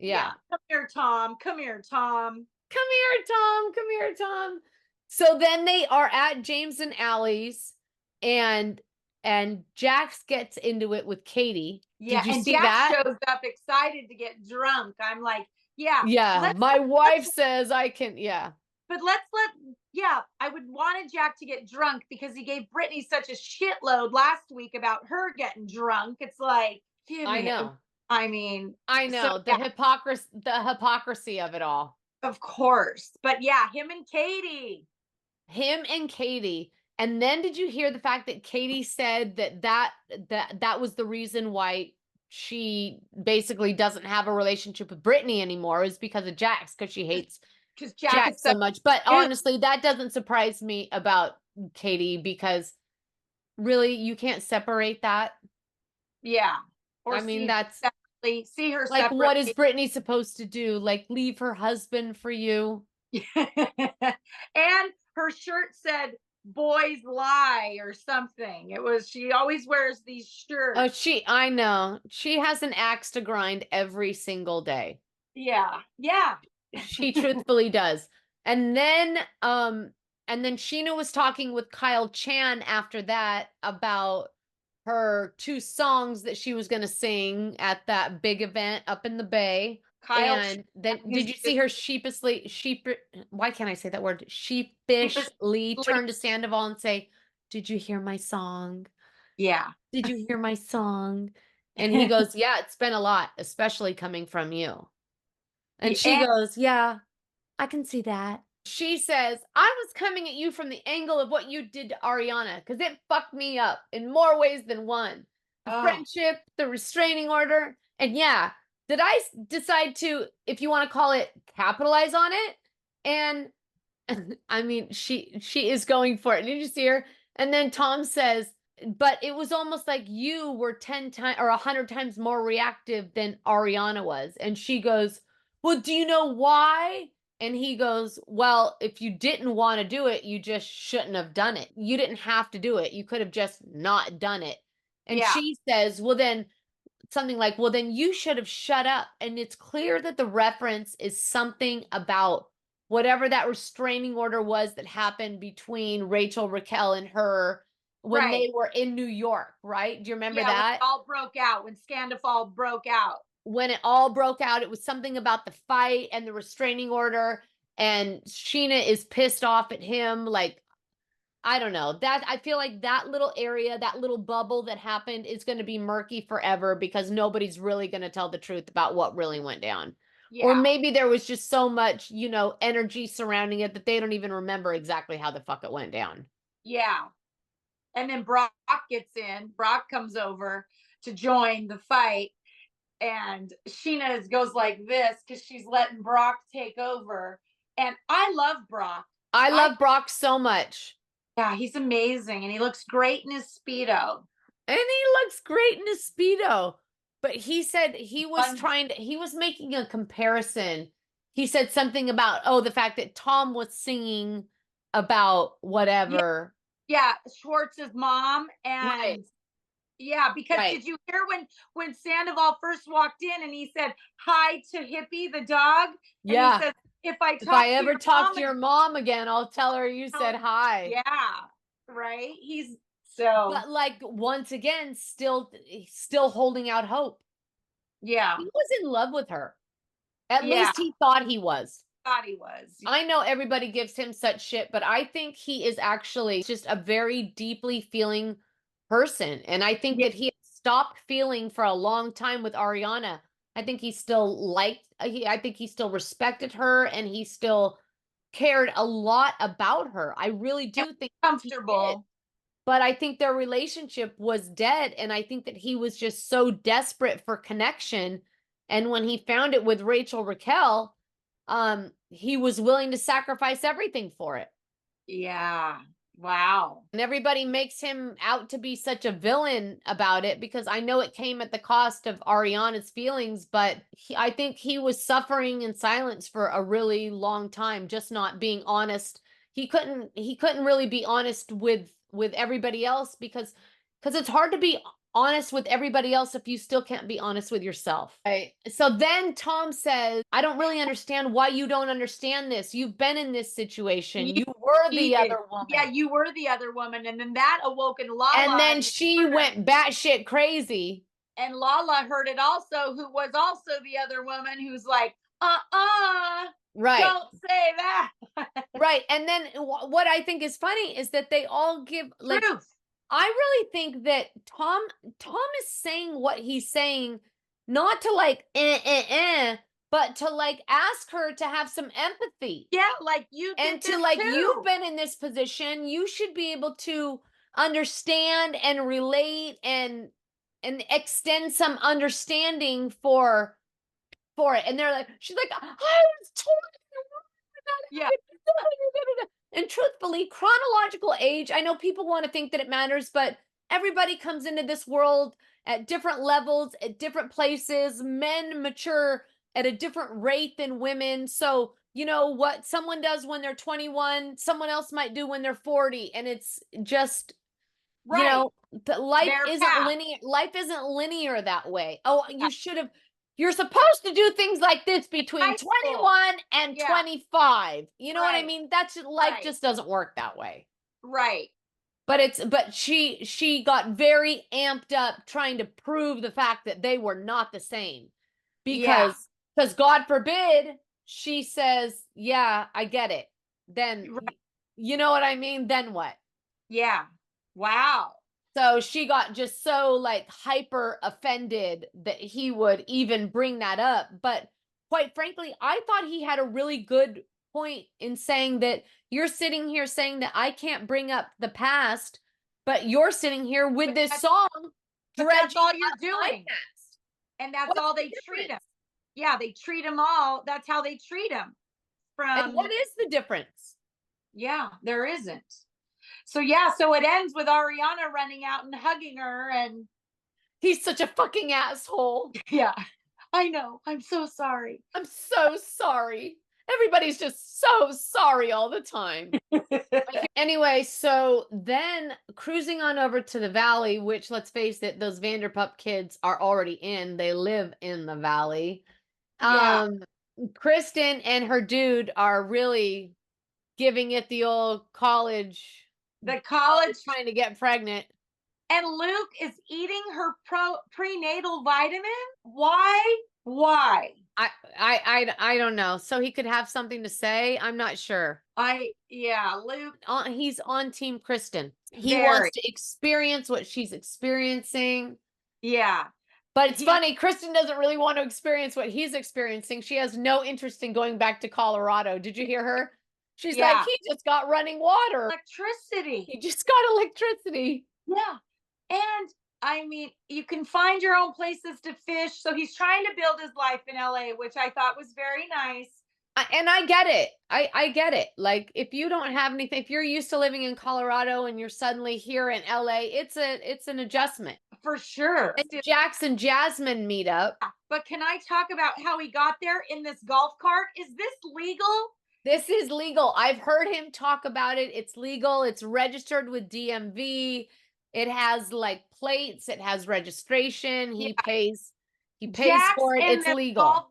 come here, Tom. Come here, Tom. Come here, Tom. Come here, Tom. So then they are at James and Allie's, and Jax gets into it with Katie. Yeah, Did you see Jax that? shows up excited to get drunk. I'm like, my wife says I can. But I would want Jack to get drunk because he gave Brittany such a shitload last week about her getting drunk. It's like, I know. I mean, I know the hypocrisy of it all. Of course. But him and Katie. And then did you hear the fact that Katie said that was the reason why she basically doesn't have a relationship with Brittany anymore, is because of Jax, because she hates Jax so much. But honestly, that doesn't surprise me about Katie, because really, you can't separate that. Yeah. Or I mean, that's see her like, separately. what is Brittany supposed to do? Like, leave her husband for you? And her shirt said, boys lie or something. It was, she always wears these Oh, shirts. I know. She has an axe to grind every single day. Yeah. Yeah. She truthfully does. And then Sheena was talking with Kyle Chan after that about her 2 songs that she was going to sing at that big event up in the Bay. Kyle And then who's did you see her why can't I say that word? Sheepishly turn to Sandoval and say, "Did you hear my song? yeah. Did you hear my song?" And he goes, "Yeah, it's been a lot, especially coming from you." And she And goes, "Yeah, I can see that." She says, "I was coming at you from the angle of what you did to Ariana because it fucked me up in more ways than one. The oh, friendship, the restraining order, and yeah, did I decide to, if you want to call it, capitalize on it?" And I mean, she is going for it. Did you see her? And then Tom says, "But it was almost like you were 10 times or 100 times more reactive than Ariana was." And she goes, "Well, do you know why?" And he goes, "Well, if you didn't want to do it, you just shouldn't have done it. You didn't have to do it. You could have just not done it." And yeah. she says, "Well, then," something like, "Well, then you should have shut up." And it's clear that the reference is something about whatever that restraining order was that happened between Rachel, Raquel, and her when Right. they were in New York, right? Do you remember Yeah. When it that? all broke out, when Scandal broke out. When it all broke out, it was something about the fight and the restraining order. And Sheena is pissed off at him. Like, I don't know. That I feel like that little area, that little bubble that happened is going to be murky forever because nobody's really going to tell the truth about what really went down. Or Yeah. maybe there was just so much, energy surrounding it that they don't even remember exactly how the fuck it went down. Yeah. And then Brock gets in. Brock comes over to join the fight. And Sheena goes like this because she's letting Brock take over. And I love Brock. I I love Brock so much. Yeah, he's amazing, and he looks great in his speedo. And he looks great in his Speedo. But he said Fun. he was making a comparison. He said something about, oh, the fact that Tom was singing about Yeah, whatever. yeah, Schwartz's mom, Right, and yeah, because right. did you hear when Sandoval first walked in and he said hi to Hippie the dog, and he Yeah. says, "If I If I talk to ever your talk mom to your again, mom again, I'll tell her you tell said hi. yeah, right." He's so But like once again, still holding out hope. yeah, He was in love with her. At yeah, least he thought he was. thought he was. I know everybody gives him such shit, but I think he is actually just a very deeply feeling person. And I think Yeah, that he had stopped feeling for a long time with Ariana. I think he still I think he still respected her and he still cared a lot about her. I really yeah, do think he did. comfortable. But I think their relationship was dead. And I think that he was just so desperate for connection. And when he found it with Rachel Raquel, he was willing to sacrifice everything for it. Yeah. Wow. And everybody makes him out to be such a villain about it because I know it came at the cost of Ariana's feelings, but I think he was suffering in silence for a really long time, just not being honest. He couldn't really be honest with everybody else because it's hard to be honest with everybody else if you still can't be honest with yourself. Right. So then Tom says, "I don't really understand why you don't understand this. You've been in this situation. You You were the cheated. other Yeah, woman." you were the other woman. And then that awoke in And Lala then in the she corner. went batshit crazy. And Lala heard it also, who was also the other woman, who's like, Right. don't say that. Right. And then what I think is funny is that they all give like Truth. I really think that Tom is saying what he's saying not to like but to like ask her to have some empathy. Yeah, like you And did to this like you've too. been in this position, you should be able to understand and relate and extend some understanding for it. And they're like, she's like, "I was totally Yeah. and truthfully, chronological age, I know people want to think that it matters, but everybody comes into this world at different levels, at different places. Men mature at a different rate than women. So you know, what someone does when they're 21, someone else might do when they're 40. And it's just, you Right. know, life Their isn't path. linear. Life isn't linear that way. Oh, Yeah. you're supposed to do things like this between High school. 21 and Yeah. 25. You know what I Right. mean? That's life Right. just doesn't work that way. Right. But she got very amped up trying to prove the fact that they were not the same. Yeah. Because God forbid she says, "Yeah, I get it." Then Right. you know what I mean? Then what? Yeah. Wow. So she got just so like hyper offended that he would even bring that up. But quite frankly, I thought he had a really good point in saying that you're sitting here saying that I can't bring up the past, but you're sitting here with But this that's, song but that's dredging all you're up my doing. past. And that's What's all the they treat him. difference? Yeah, they treat him all. That's how they treat him. And what From, is the difference? yeah, there isn't. So yeah, so it ends with Ariana running out and hugging her, and He's such a fucking asshole. yeah, I know. I'm so sorry. I'm so sorry. Everybody's just so sorry all the time. Anyway, so then cruising on over to the valley, which let's face it, those Vanderpump kids are already in. They live in the valley. Yeah, Kristen and her dude are really giving it the old college, the college, trying to get pregnant. and Luke is eating her prenatal vitamin. Why? Why? I don't know. So he could have something to say. I'm not sure. Yeah, Luke, He's on Team Kristen. He very, wants to experience what she's experiencing. yeah. But it's He funny, Kristen doesn't really want to experience what he's experiencing. She has no interest in going back to Colorado. Did you hear her? She's like, Yeah, he just got running water. electricity. He just got electricity. Yeah. And I mean, you can find your own places to fish. So he's trying to build his life in LA, which I thought was very nice. And I get it. I get it. Like if you don't have anything, if you're used to living in Colorado and you're suddenly here in LA, it's an adjustment. For sure. And Jax and Jasmine meet up. But can I talk about how he got there in this golf cart? Is this legal? This is legal. I've heard him talk about it. It's legal. It's registered with DMV. It has like plates. It has registration. He pays Jax for it. in It's this legal. golf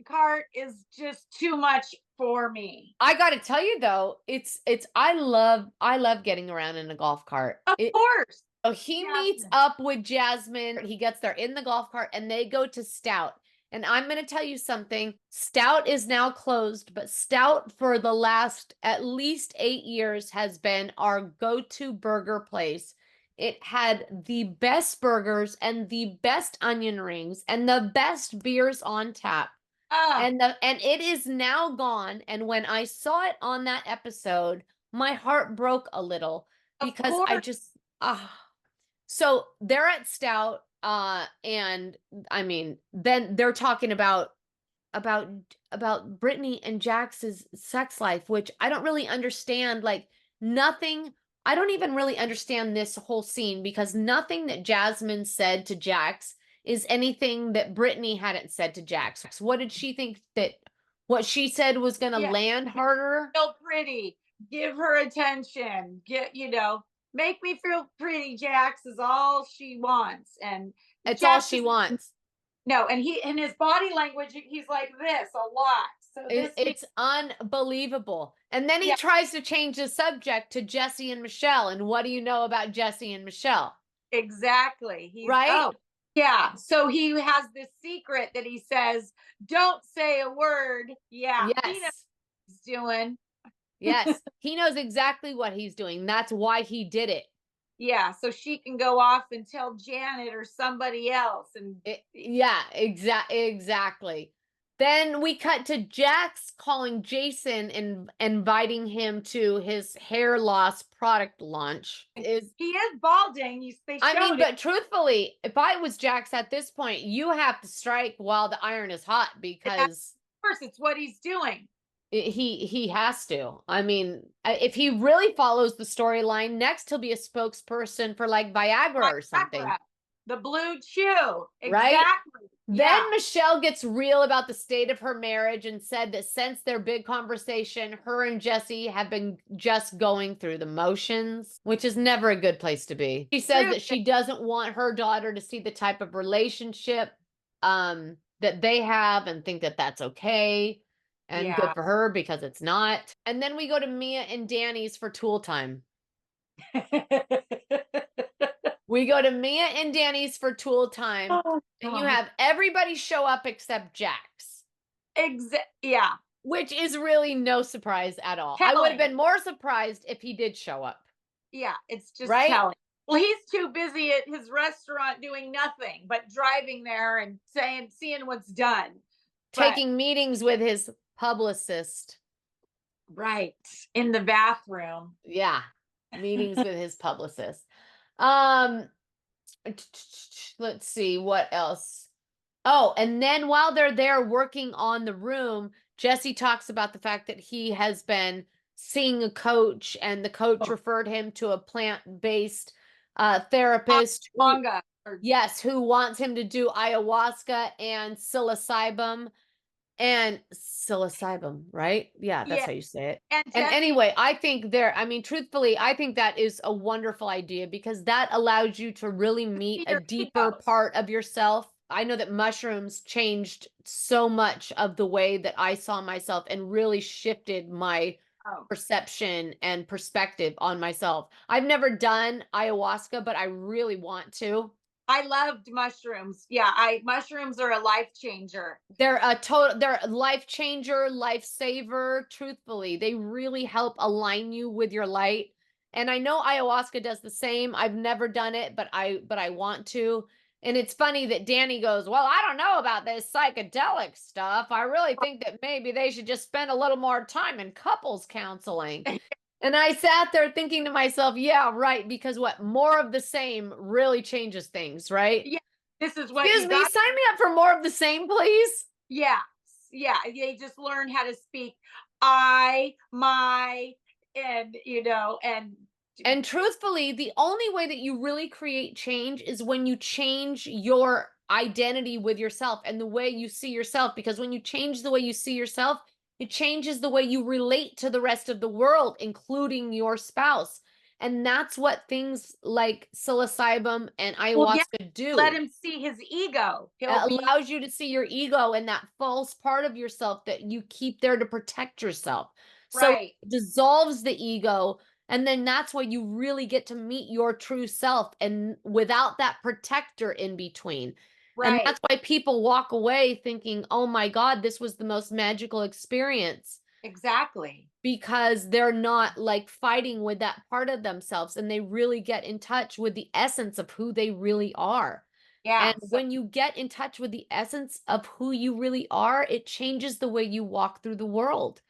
cart is just too much for me. I got to tell you though, I love getting around in a golf cart. Of course. So he meets up with Jasmine. He gets there in the golf cart and they go to Stout. And I'm going to tell you something. Stout is now closed, but Stout for the last at least 8 years has been our go-to burger place. It had the best burgers and the best onion rings and the best beers on tap. And it is now gone. And when I saw it on that episode, my heart broke a little because I just so they're at Stout, and I mean, then they're talking about Brittany and Jax's sex life, which I don't really understand. Like nothing, I don't even really understand this whole scene because nothing that Jasmine said to Jax is anything that Brittany hadn't said to Jax. What did she think that what she said was going to land harder? Feel pretty. Give her attention. Make me feel pretty, Jax, is all she wants. And it's Jax all she wants. No, and in his body language, he's like this a lot. So it's unbelievable. And then he tries to change the subject to Jesse and Michelle. And what do you know about Jesse and Michelle? Exactly. Right? Yeah. So he has this secret that he says, don't say a word. Yeah. Yes. He knows what he's doing. Yes. He knows exactly what he's doing. That's why he did it. Yeah. So she can go off and tell Janet or somebody else. Exactly. Then we cut to Jax calling Jason and inviting him to his hair loss product launch. He is balding. But truthfully, if I was Jax at this point, you have to strike while the iron is hot because of course it's what he's doing. He has to. I mean, if he really follows the storyline, next he'll be a spokesperson for like Viagra or something. The blue chew. Right? Exactly. Then Michelle gets real about the state of her marriage and said that since their big conversation, her and Jesse have been just going through the motions, which is never a good place to be. She says that she doesn't want her daughter to see the type of relationship that they have and think that that's okay and good for her because it's not. And then we go to Mia and Danny's for Tool time. We go to Mia and Danny's for Tool time, and you have everybody show up except Jax. Yeah. Which is really no surprise at all. I would have been more surprised if he did show up. Yeah, it's just telling. Well, he's too busy at his restaurant doing nothing but driving there and seeing what's done. Taking meetings with his publicist. Right. In the bathroom. Yeah. Meetings with his publicist. Let's see what else. Oh, and then while they're there working on the room, Jesse talks about the fact that he has been seeing a coach, and the coach referred him to a plant-based therapist. Yes, who wants him to do ayahuasca and psilocybin. And psilocybin, right? Yeah, that's how you say it. And anyway, I think truthfully, I think that is a wonderful idea because that allows you to really meet a deeper part of yourself. I know that mushrooms changed so much of the way that I saw myself and really shifted my perception and perspective on myself. I've never done ayahuasca, but I really want to. I loved mushrooms. Yeah, mushrooms are a life changer. They're they're a life changer, lifesaver. Truthfully, they really help align you with your light. And I know ayahuasca does the same. I've never done it, but I want to. And it's funny that Danny goes, "Well, I don't know about this psychedelic stuff. I really think that maybe they should just spend a little more time in couples counseling." And I sat there thinking to myself, yeah, right, because more of the same really changes things, right? Yeah, this is what Excuse me, sign me up for more of the same, please. Yeah, yeah, they just learn how to speak I, my, and and truthfully, the only way that you really create change is when you change your identity with yourself and the way you see yourself, because when you change the way you see yourself, it changes the way you relate to the rest of the world, including your spouse. And that's what things like psilocybin and ayahuasca do. Let him see his ego. It allows you to see your ego and that false part of yourself that you keep there to protect yourself. So it dissolves the ego. And then that's where you really get to meet your true self, and without that protector in between. And that's why people walk away thinking, oh my God, this was the most magical experience. Exactly. Because they're not like fighting with that part of themselves, and they really get in touch with the essence of who they really are. Yeah. And when you get in touch with the essence of who you really are, it changes the way you walk through the world.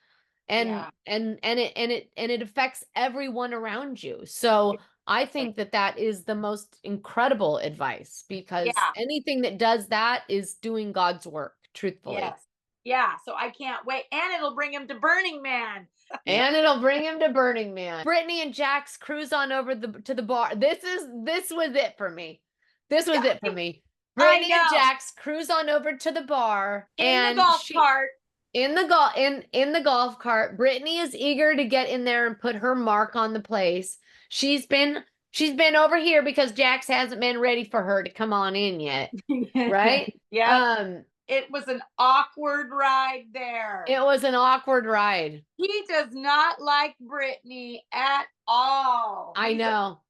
And it affects everyone around you. So I think that is the most incredible advice, because anything that does that is doing God's work, truthfully. Yes. Yeah. So I can't wait. And it'll bring him to Burning Man. And it'll bring him to Burning Man. Brittany and Jax cruise on over to the bar. This was it for me. This was it for me. Brittany and Jax cruise on over to the bar. In the golf cart. In the golf cart. Brittany is eager to get in there and put her mark on the place. She's been over here because Jax hasn't been ready for her to come on in yet. Right? Yeah. It was an awkward ride there. It was an awkward ride. He does not like Brittany at all. I know.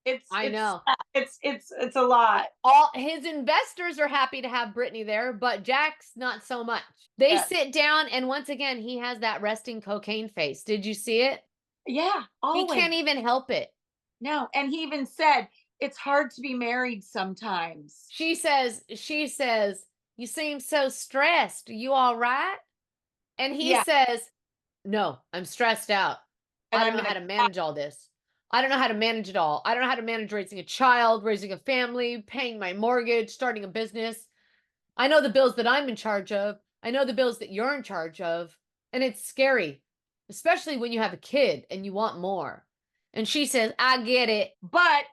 It's a lot. All his investors are happy to have Brittany there, but Jack's not so much. They sit down, and once again, he has that resting cocaine face. Did you see it? Yeah, always. He can't even help it. No, and he even said, it's hard to be married sometimes. She says, you seem so stressed. Are you all right? And he says, no, I'm stressed out. I don't know how to manage all this. I don't know how to manage it all. I don't know how to manage raising a child, raising a family, paying my mortgage, starting a business. I know the bills that I'm in charge of. I know the bills that you're in charge of. And it's scary, especially when you have a kid and you want more. And she says, I get it. But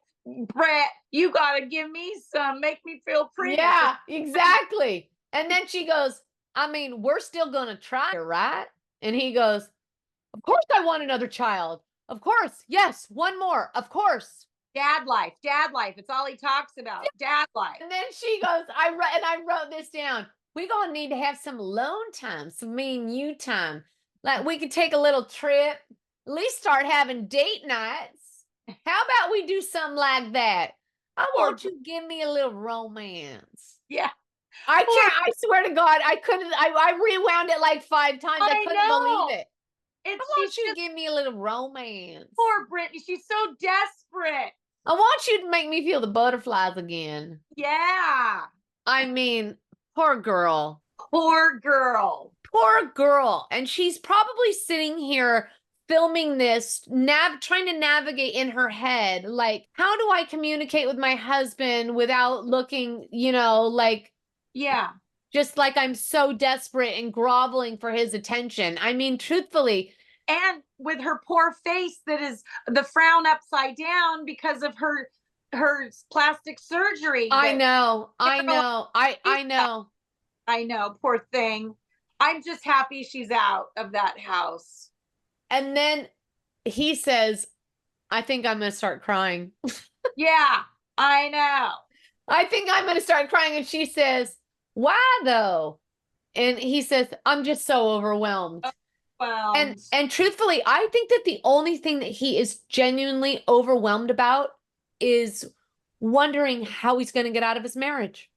Brett, you gotta give me some, make me feel pretty. Yeah, exactly. And then she goes, I mean, we're still gonna try, right? And he goes, of course I want another child. Of course, yes, one more, of course. Dad life, it's all he talks about. Dad life. And then she goes, I wrote this down. We're gonna need to have some alone time, some me and you time. Like we could take a little trip, at least start having date nights. How about we do something like that? I want you to give me a little romance. Yeah. I can't, I swear to God, I couldn't, I rewound it like 5 times. I couldn't believe it. I want you to give me a little romance. Poor Brittany, she's so desperate. I want you to make me feel the butterflies again. Yeah. I mean, poor girl. Poor girl. Poor girl. And she's probably sitting here filming this, trying to navigate in her head, like, how do I communicate with my husband without looking, you know, like, yeah, just like I'm so desperate and groveling for his attention. I mean, truthfully. And with her poor face that is the frown upside down because of her plastic surgery. I know. I know. I know, poor thing. I'm just happy she's out of that house. And then he says, I think I'm going to start crying. Yeah, I know. I think I'm going to start crying. And she says, why though? And he says, I'm just so overwhelmed. And truthfully, I think that the only thing that he is genuinely overwhelmed about is wondering how he's going to get out of his marriage.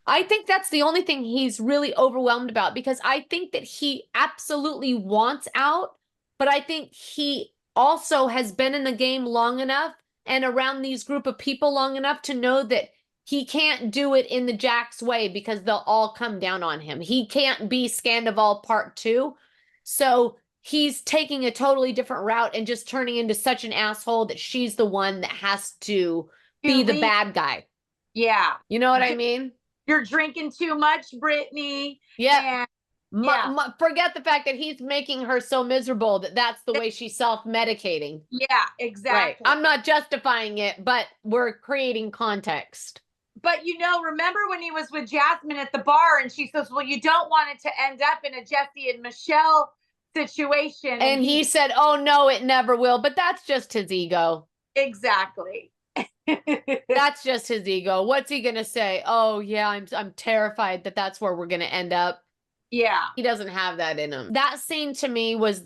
I think that's the only thing he's really overwhelmed about, because I think that he absolutely wants out, but I think he also has been in the game long enough and around these group of people long enough to know that he can't do it in the Jax way because they'll all come down on him. He can't be Scandival Part 2. So he's taking a totally different route and just turning into such an asshole that she's the one that has to be the bad guy. Yeah. You know what I mean? You're drinking too much, Brittany. Yeah. Forget the fact that he's making her so miserable that that's the way she's self-medicating. Yeah, exactly. Right. I'm not justifying it, but we're creating context. But, you know, remember when he was with Jasmine at the bar and she says, well, you don't want it to end up in a Jesse and Michelle situation. And he said, oh, no, it never will. But that's just his ego. Exactly. That's just his ego. What's he going to say? Oh, yeah, I'm terrified that that's where we're going to end up. Yeah. He doesn't have that in him. That scene to me was,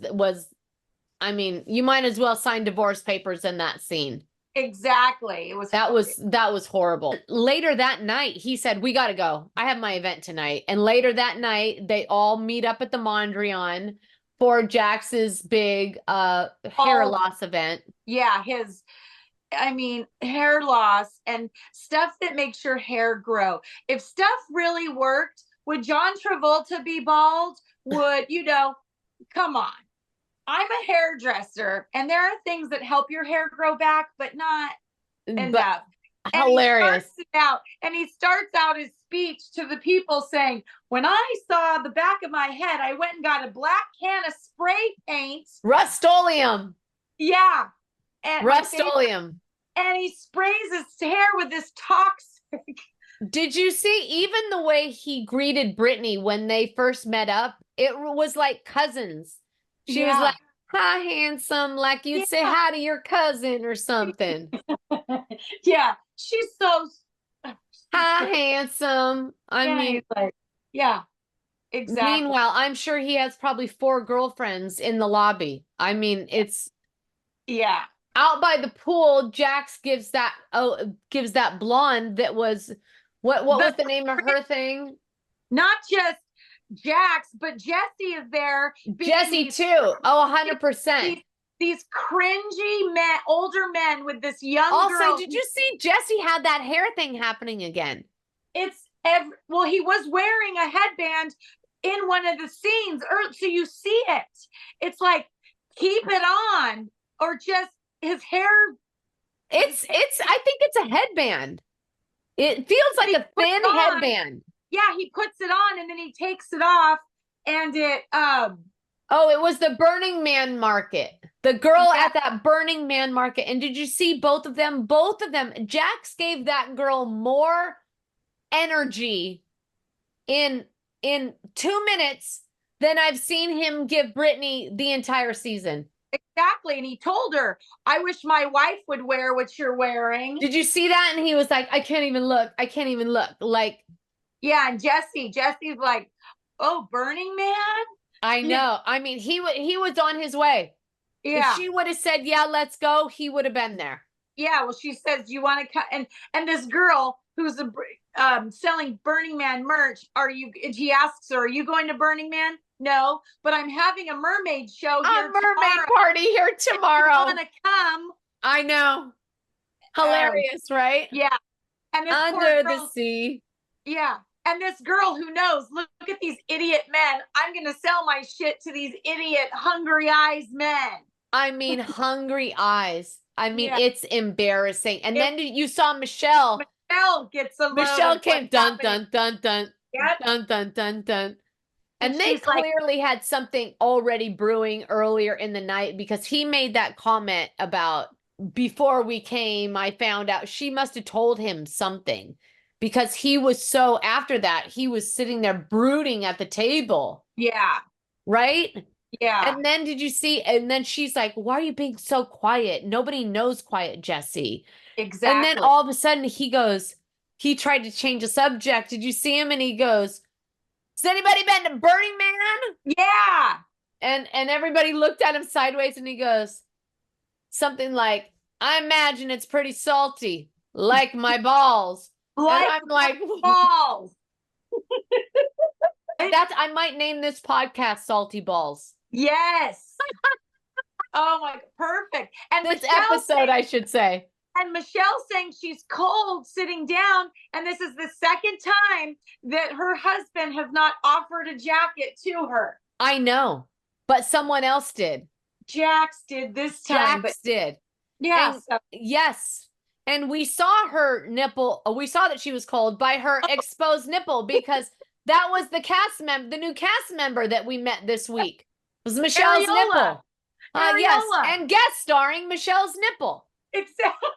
I mean, you might as well sign divorce papers in that scene. Exactly. That was horrible. Later that night, he said, we got to go. I have my event tonight. And later that night, they all meet up at the Mondrian for Jax's big hair loss event. Yeah, hair loss and stuff that makes your hair grow. If stuff really worked, would John Travolta be bald? Would, you know, come on. I'm a hairdresser, and there are things that help your hair grow back, but not enough. Hilarious. And he starts out his speech to the people saying, when I saw the back of my head, I went and got a black can of spray paint. Rust-Oleum. Yeah. And Rust-Oleum. And he sprays his hair with this toxic. Did you see even the way he greeted Brittany when they first met up? It was like cousins. She was like, hi, handsome, like you'd say hi to your cousin or something. Yeah, she's so... Hi, handsome. I mean... Like, yeah, exactly. Meanwhile, I'm sure he has probably 4 girlfriends in the lobby. I mean, it's... Yeah. Out by the pool, Jax gives that blonde that was... What was the name of her thing? Not just Jax, but Jesse is there. Jesse too. Oh, 100%. These cringy men, older men with this young girl. Also, did you see Jesse had that hair thing happening again? Well, he was wearing a headband in one of the scenes, so you see it. It's like, keep it on, or just his hair. I think it's a headband. It feels like a thin headband. Yeah, he puts it on and then he takes it off, and it oh, it was the Burning Man market. The girl Yeah. at that Burning Man market. And did you see both of them? Both of them. Jax gave that girl more energy in 2 minutes than I've seen him give Brittany the entire season. Exactly. And he told her, I wish my wife would wear what you're wearing. Did you see that? And he was like, I can't even look. I can't even look. Like, yeah. And Jesse's like, oh, Burning Man. I know. I mean, he was on his way. Yeah. If she would have said, yeah, let's go, he would have been there. Yeah. Well, she says, do you want to come? And this girl who's selling Burning Man merch, he asks her, are you going to Burning Man? No, but I'm having a mermaid show here. A mermaid party here tomorrow. I want to come. I know. Hilarious, right? Yeah. And this Under the sea. Yeah. And this girl who knows, look at these idiot men. I'm going to sell my shit to these idiot hungry eyes men. I mean, hungry eyes. I mean, it's embarrassing. And then you saw Michelle. Michelle gets a Michelle came dun, dun, dun, dun, yep. dun, dun, dun, dun. And they she's like, clearly had something already brewing earlier in the night, because he made that comment about, before we came, I found out. She must have told him something, because he was so, after that, he was sitting there brooding at the table. Yeah. Right? Yeah. And then did you see? And then she's like, why are you being so quiet? Nobody knows quiet, Jesse. Exactly. And then all of a sudden he tried to change the subject. Did you see him? And he goes, has anybody been to Burning Man? Yeah. And everybody looked at him sideways, and he goes something like, I imagine it's pretty salty, like my balls. Like and I'm like, balls. I might name this podcast Salty Balls. Yes. Oh my, perfect. And this Michelle episode, I should say. And Michelle saying she's cold sitting down. And this is the second time that her husband has not offered a jacket to her. I know, but someone else did. Jax did this time. Jax did. Yeah. Yes. And we saw her nipple. We saw that she was cold by her exposed nipple, because that was the new cast member that we met this week. It was Michelle's nipple. Yes. And guest starring Michelle's nipple. Exactly.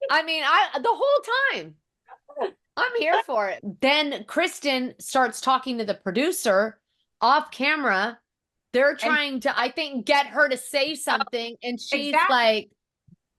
I mean, the whole time. I'm here for it. Then Kristen starts talking to the producer off camera. They're trying to, I think, get her to say something. And she's like,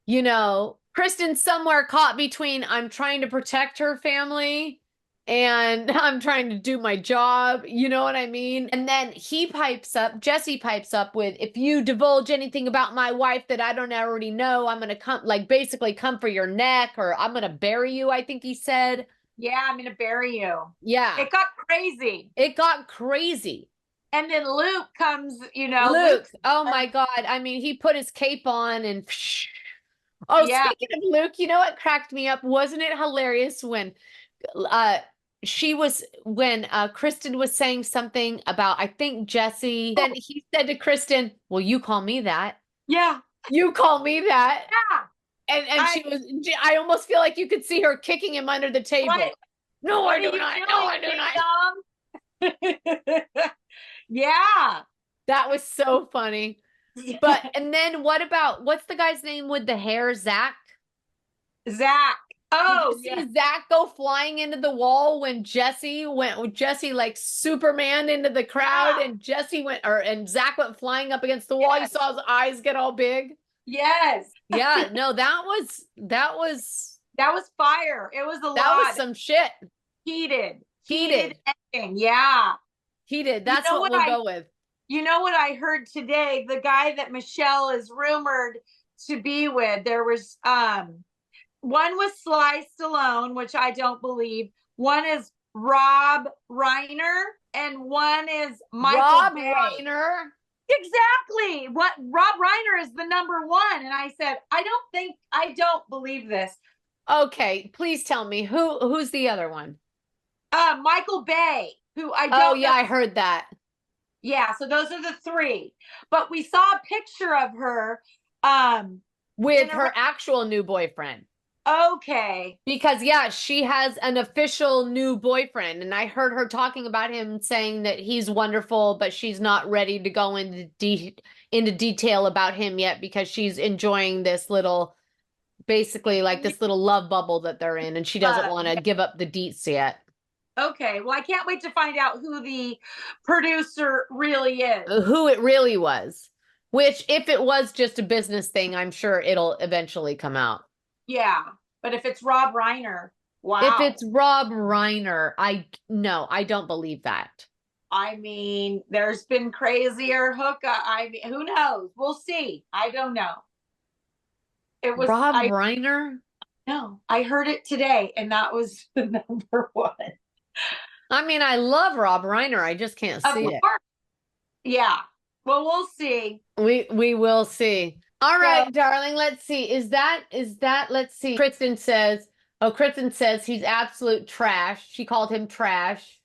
you know, Kristen's somewhere caught between, I'm trying to protect her family and I'm trying to do my job. You know what I mean? And then Jesse pipes up with, if you divulge anything about my wife that I don't already know, I'm going to come, like, basically come for your neck, or I'm going to bury you, I think he said. Yeah, I'm going to bury you. Yeah. It got crazy. It got crazy. And then Luke comes, you know. Luke, oh my God. I mean, he put his cape on and speaking of Luke, you know what cracked me up? Wasn't it hilarious when Kristen was saying something about, I think, Jesse. Then he said to Kristen, well, you call me that. Yeah. You call me that. Yeah. And I almost feel like you could see her kicking him under the table. What? No, I do not. No, I do not. Yeah. That was so funny. But, and then what's the guy's name with the hair? Zach? Zach. Oh, did you see Zach go flying into the wall when Jesse like Superman into the crowd, and and Zach went flying up against the wall. You saw his eyes get all big. Yes. Yeah. No, that was fire. It was a lot. That was some shit. Heated. Ending. Yeah. Heated. That's what we'll go with. You know what I heard today? The guy that Michelle is rumored to be with, there was one was Sly Stallone, which I don't believe. One is Rob Reiner, and one is Michael Bay. Reiner. Exactly. What Rob Reiner is the number one. And I said, I don't believe this. Okay, please tell me who's the other one? Michael Bay, who I don't know. Yeah, I heard that. Yeah, so those are the three. But we saw a picture of her with her actual new boyfriend. Okay. Because yeah, she has an official new boyfriend, and I heard her talking about him saying that he's wonderful, but she's not ready to go into detail about him yet because she's enjoying this little, basically like this little love bubble that they're in, and she doesn't want to give up the deets yet. Okay, well, I can't wait to find out who the producer really is. Who it really was. Which, if it was just a business thing, I'm sure it'll eventually come out. Yeah, but if it's Rob Reiner, wow. If it's Rob Reiner, I don't believe that. I mean, there's been crazier hookup. I mean, who knows? We'll see. I don't know. It was Rob Reiner? No, I heard it today, and that was the number one. I mean, I love Rob Reiner. I just can't see it. Yeah. Well, we'll see. We will see. All right, darling. Let's see. Is that, let's see. Kristen says he's absolute trash. She called him trash.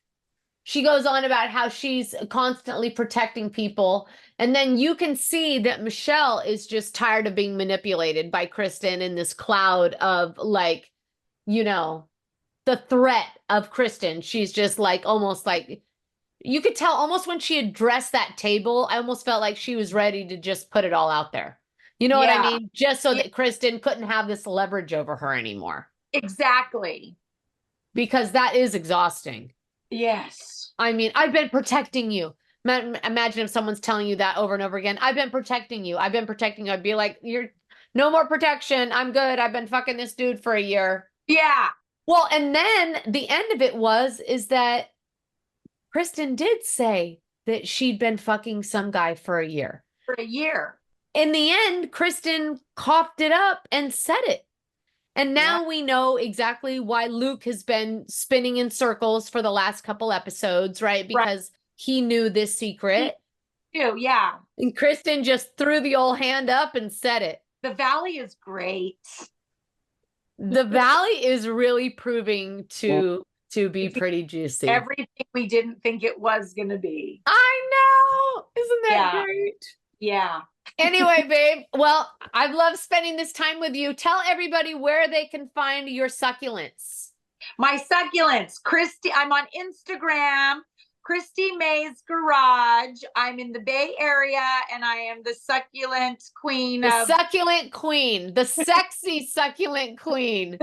She goes on about how she's constantly protecting people. And then you can see that Michelle is just tired of being manipulated by Kristen in this cloud of, like, you know, the threat of Kristen. She's just like, almost like, you could tell almost when she addressed that table, I almost felt like she was ready to just put it all out there. You know what I mean? Just so that Kristen couldn't have this leverage over her anymore. Exactly. Because that is exhausting. Yes. I mean, I've been protecting you. Imagine if someone's telling you that over and over again. I've been protecting you. I've been protecting you. I'd be like, you're no more protection. I'm good. I've been fucking this dude for a year. Yeah. Well, and then the end of it is that Kristen did say that she'd been fucking some guy for a year. For a year. In the end, Kristen coughed it up and said it. And now we know exactly why Luke has been spinning in circles for the last couple episodes, right? Because he knew this secret. He knew, yeah. And Kristen just threw the old hand up and said it. The Valley is great. The Valley is really proving to be pretty juicy. Everything we didn't think it was going to be. I know. Isn't that great? Yeah. Anyway, babe, well, I've loved spending this time with you. Tell everybody where they can find your succulents. My succulents, Christy. I'm on Instagram, Christy May's Garage. I'm in the Bay Area, and I am the succulent queen. Succulent queen, the sexy succulent queen.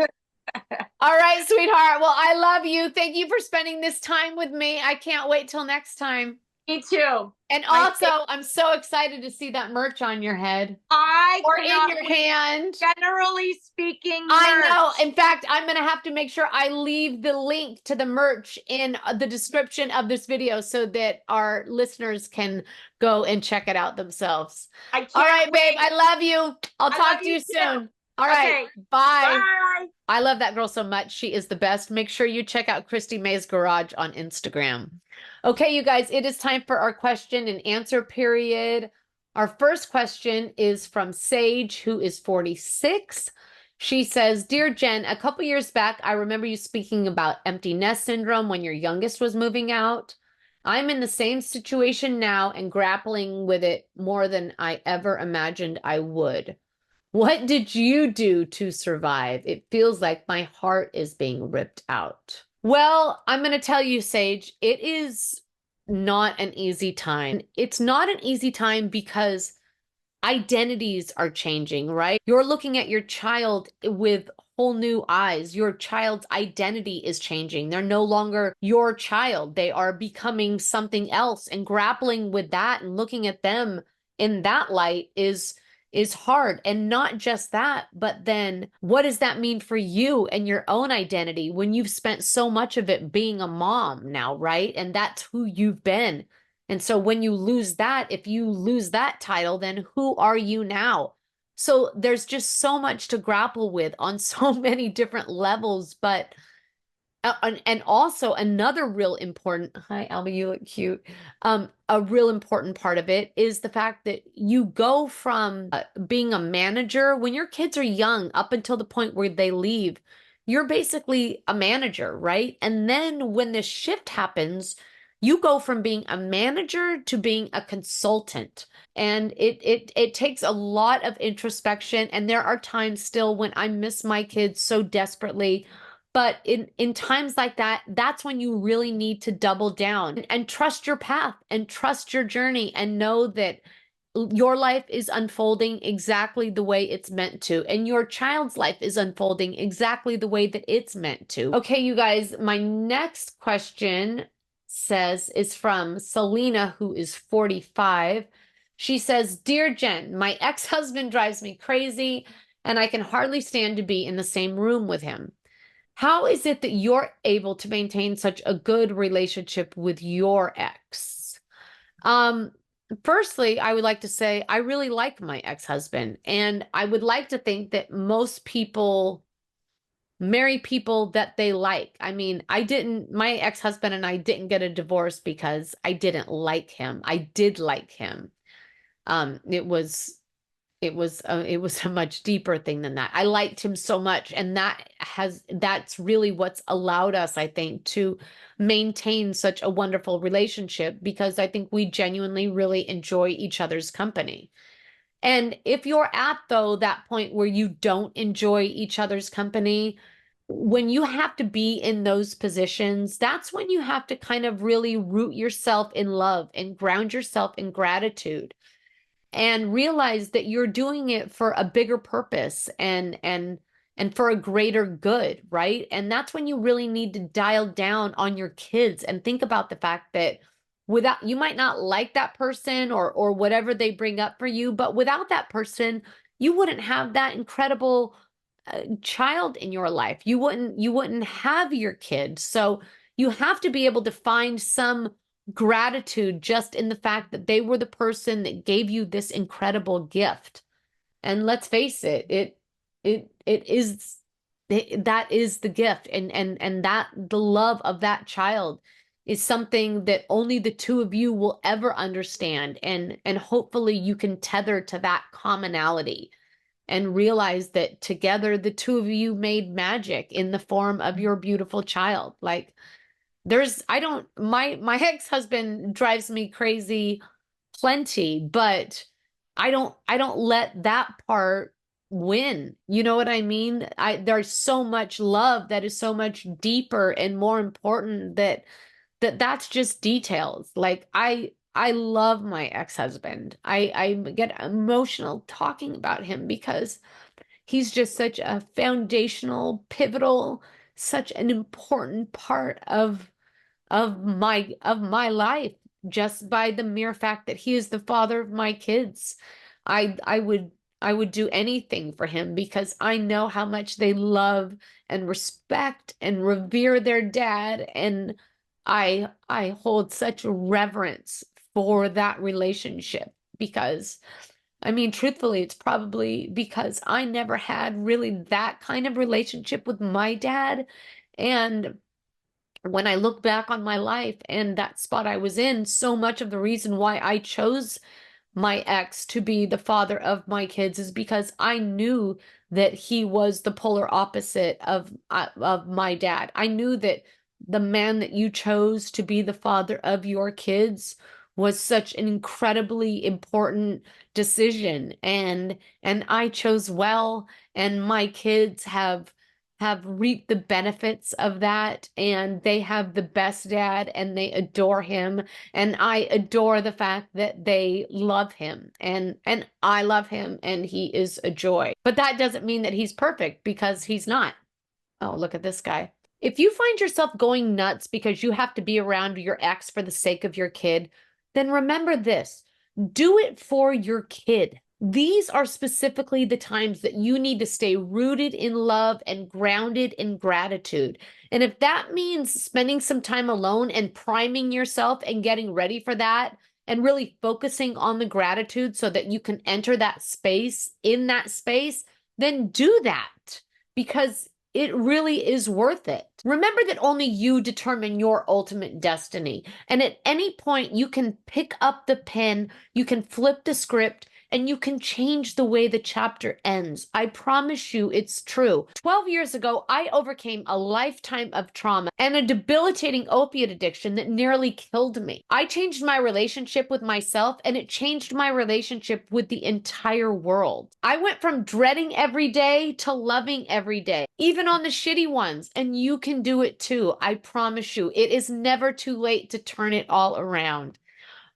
All right, sweetheart. Well, I love you. Thank you for spending this time with me. I can't wait till next time. Me too. And also, I'm so excited to see that merch on your head. Or in your hand. Generally speaking, merch. I know. In fact, I'm going to have to make sure I leave the link to the merch in the description of this video so that our listeners can go and check it out themselves. All right, babe. I love you. I'll talk to you soon. All right. Bye. Bye. I love that girl so much. She is the best. Make sure you check out Christy May's Garage on Instagram. Okay, you guys, it is time for our question and answer period. Our first question is from Sage, who is 46. She says, Dear Jen, a couple years back, I remember you speaking about empty nest syndrome when your youngest was moving out. I'm in the same situation now and grappling with it more than I ever imagined I would. What did you do to survive? It feels like my heart is being ripped out. Well, I'm going to tell you, Sage, it is not an easy time. It's not an easy time because identities are changing, right? You're looking at your child with whole new eyes. Your child's identity is changing. They're no longer your child. They are becoming something else, and grappling with that and looking at them in that light is hard. And not just that, but then what does that mean for you and your own identity when you've spent so much of it being a mom now, right? And that's who you've been. And so when you lose that, if you lose that title, then who are you now? So there's just so much to grapple with on so many different levels. But and also another real important, hi, Alba, you look cute. A real important part of it is the fact that you go from being a manager when your kids are young up until the point where they leave, you're basically a manager, right? And then when this shift happens, You go from being a manager to being a consultant. And it takes a lot of introspection. And there are times still when I miss my kids so desperately. But in times like that, that's when you really need to double down and trust your path and trust your journey and know that your life is unfolding exactly the way it's meant to, and your child's life is unfolding exactly the way that it's meant to. Okay, you guys, my next question is from Selena, who is 45. She says, Dear Jen, my ex-husband drives me crazy, and I can hardly stand to be in the same room with him. How is it that you're able to maintain such a good relationship with your ex? Firstly, I would like to say I really like my ex-husband, and I would like to think that most people marry people that they like. I mean, my ex-husband and I didn't get a divorce because I didn't like him. I did like him. It was a much deeper thing than that. I liked him so much, and that's really what's allowed us, I think, to maintain such a wonderful relationship, because I think we genuinely really enjoy each other's company. And if you're at, though, that point where you don't enjoy each other's company, when you have to be in those positions, that's when you have to kind of really root yourself in love and ground yourself in gratitude, and realize that you're doing it for a bigger purpose and for a greater good, right? And that's when you really need to dial down on your kids and think about the fact that without, you might not like that person or whatever they bring up for you, but without that person, you wouldn't have that incredible child in your life. You wouldn't have your kids. So you have to be able to find some gratitude just in the fact that they were the person that gave you this incredible gift. And let's face it, that is the gift, and that the love of that child is something that only the two of you will ever understand, and hopefully you can tether to that commonality and realize that together the two of you made magic in the form of your beautiful child. Like, my ex-husband drives me crazy plenty, but I don't let that part win. You know what I mean? There's so much love that is so much deeper and more important that's just details. Like, I love my ex-husband. I get emotional talking about him because he's just such a foundational, pivotal, such an important part of my life, just by the mere fact that he is the father of my kids. I would do anything for him because I know how much they love and respect and revere their dad, and I hold such reverence for that relationship, because I mean, truthfully, it's probably because I never had really that kind of relationship with my dad. And when I look back on my life and that spot I was in, so much of the reason why I chose my ex to be the father of my kids is because I knew that he was the polar opposite of my dad. I knew that the man that you chose to be the father of your kids was such an incredibly important decision, and I chose well, and my kids have reaped the benefits of that, and they have the best dad, and they adore him, and I adore the fact that they love him, and I love him, and he is a joy. But that doesn't mean that he's perfect, because he's not. Oh, look at this guy. If you find yourself going nuts because you have to be around your ex for the sake of your kid, then remember this: do it for your kid. These are specifically the times that you need to stay rooted in love and grounded in gratitude. And if that means spending some time alone and priming yourself and getting ready for that, and really focusing on the gratitude so that you can enter that space, in that space, then do that, because it really is worth it. Remember that only you determine your ultimate destiny. And at any point, you can pick up the pen, you can flip the script, and you can change the way the chapter ends. I promise you it's true. 12 years ago, I overcame a lifetime of trauma and a debilitating opiate addiction that nearly killed me. I changed my relationship with myself, and it changed my relationship with the entire world. I went from dreading every day to loving every day, even on the shitty ones, and you can do it too. I promise you, it is never too late to turn it all around.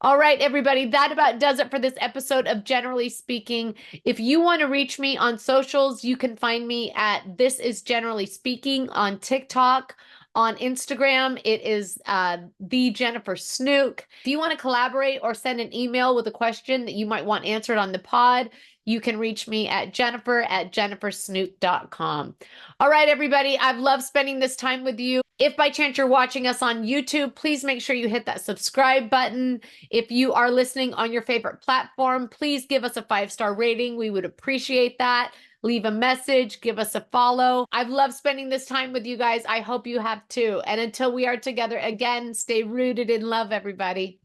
All right, everybody, that about does it for this episode of Generally Speaking. If you want to reach me on socials, you can find me at This Is Generally Speaking on TikTok. On Instagram, it is the Jennifer Snook. If you want to collaborate or send an email with a question that you might want answered on the pod, you can reach me at jennifer@jennifersnook.com. All right, everybody, I've loved spending this time with you. If by chance you're watching us on YouTube, please make sure you hit that subscribe button. If you are listening on your favorite platform, please give us a 5-star rating. We would appreciate that. Leave a message, give us a follow. I've loved spending this time with you guys. I hope you have too. And until we are together again, stay rooted in love, everybody.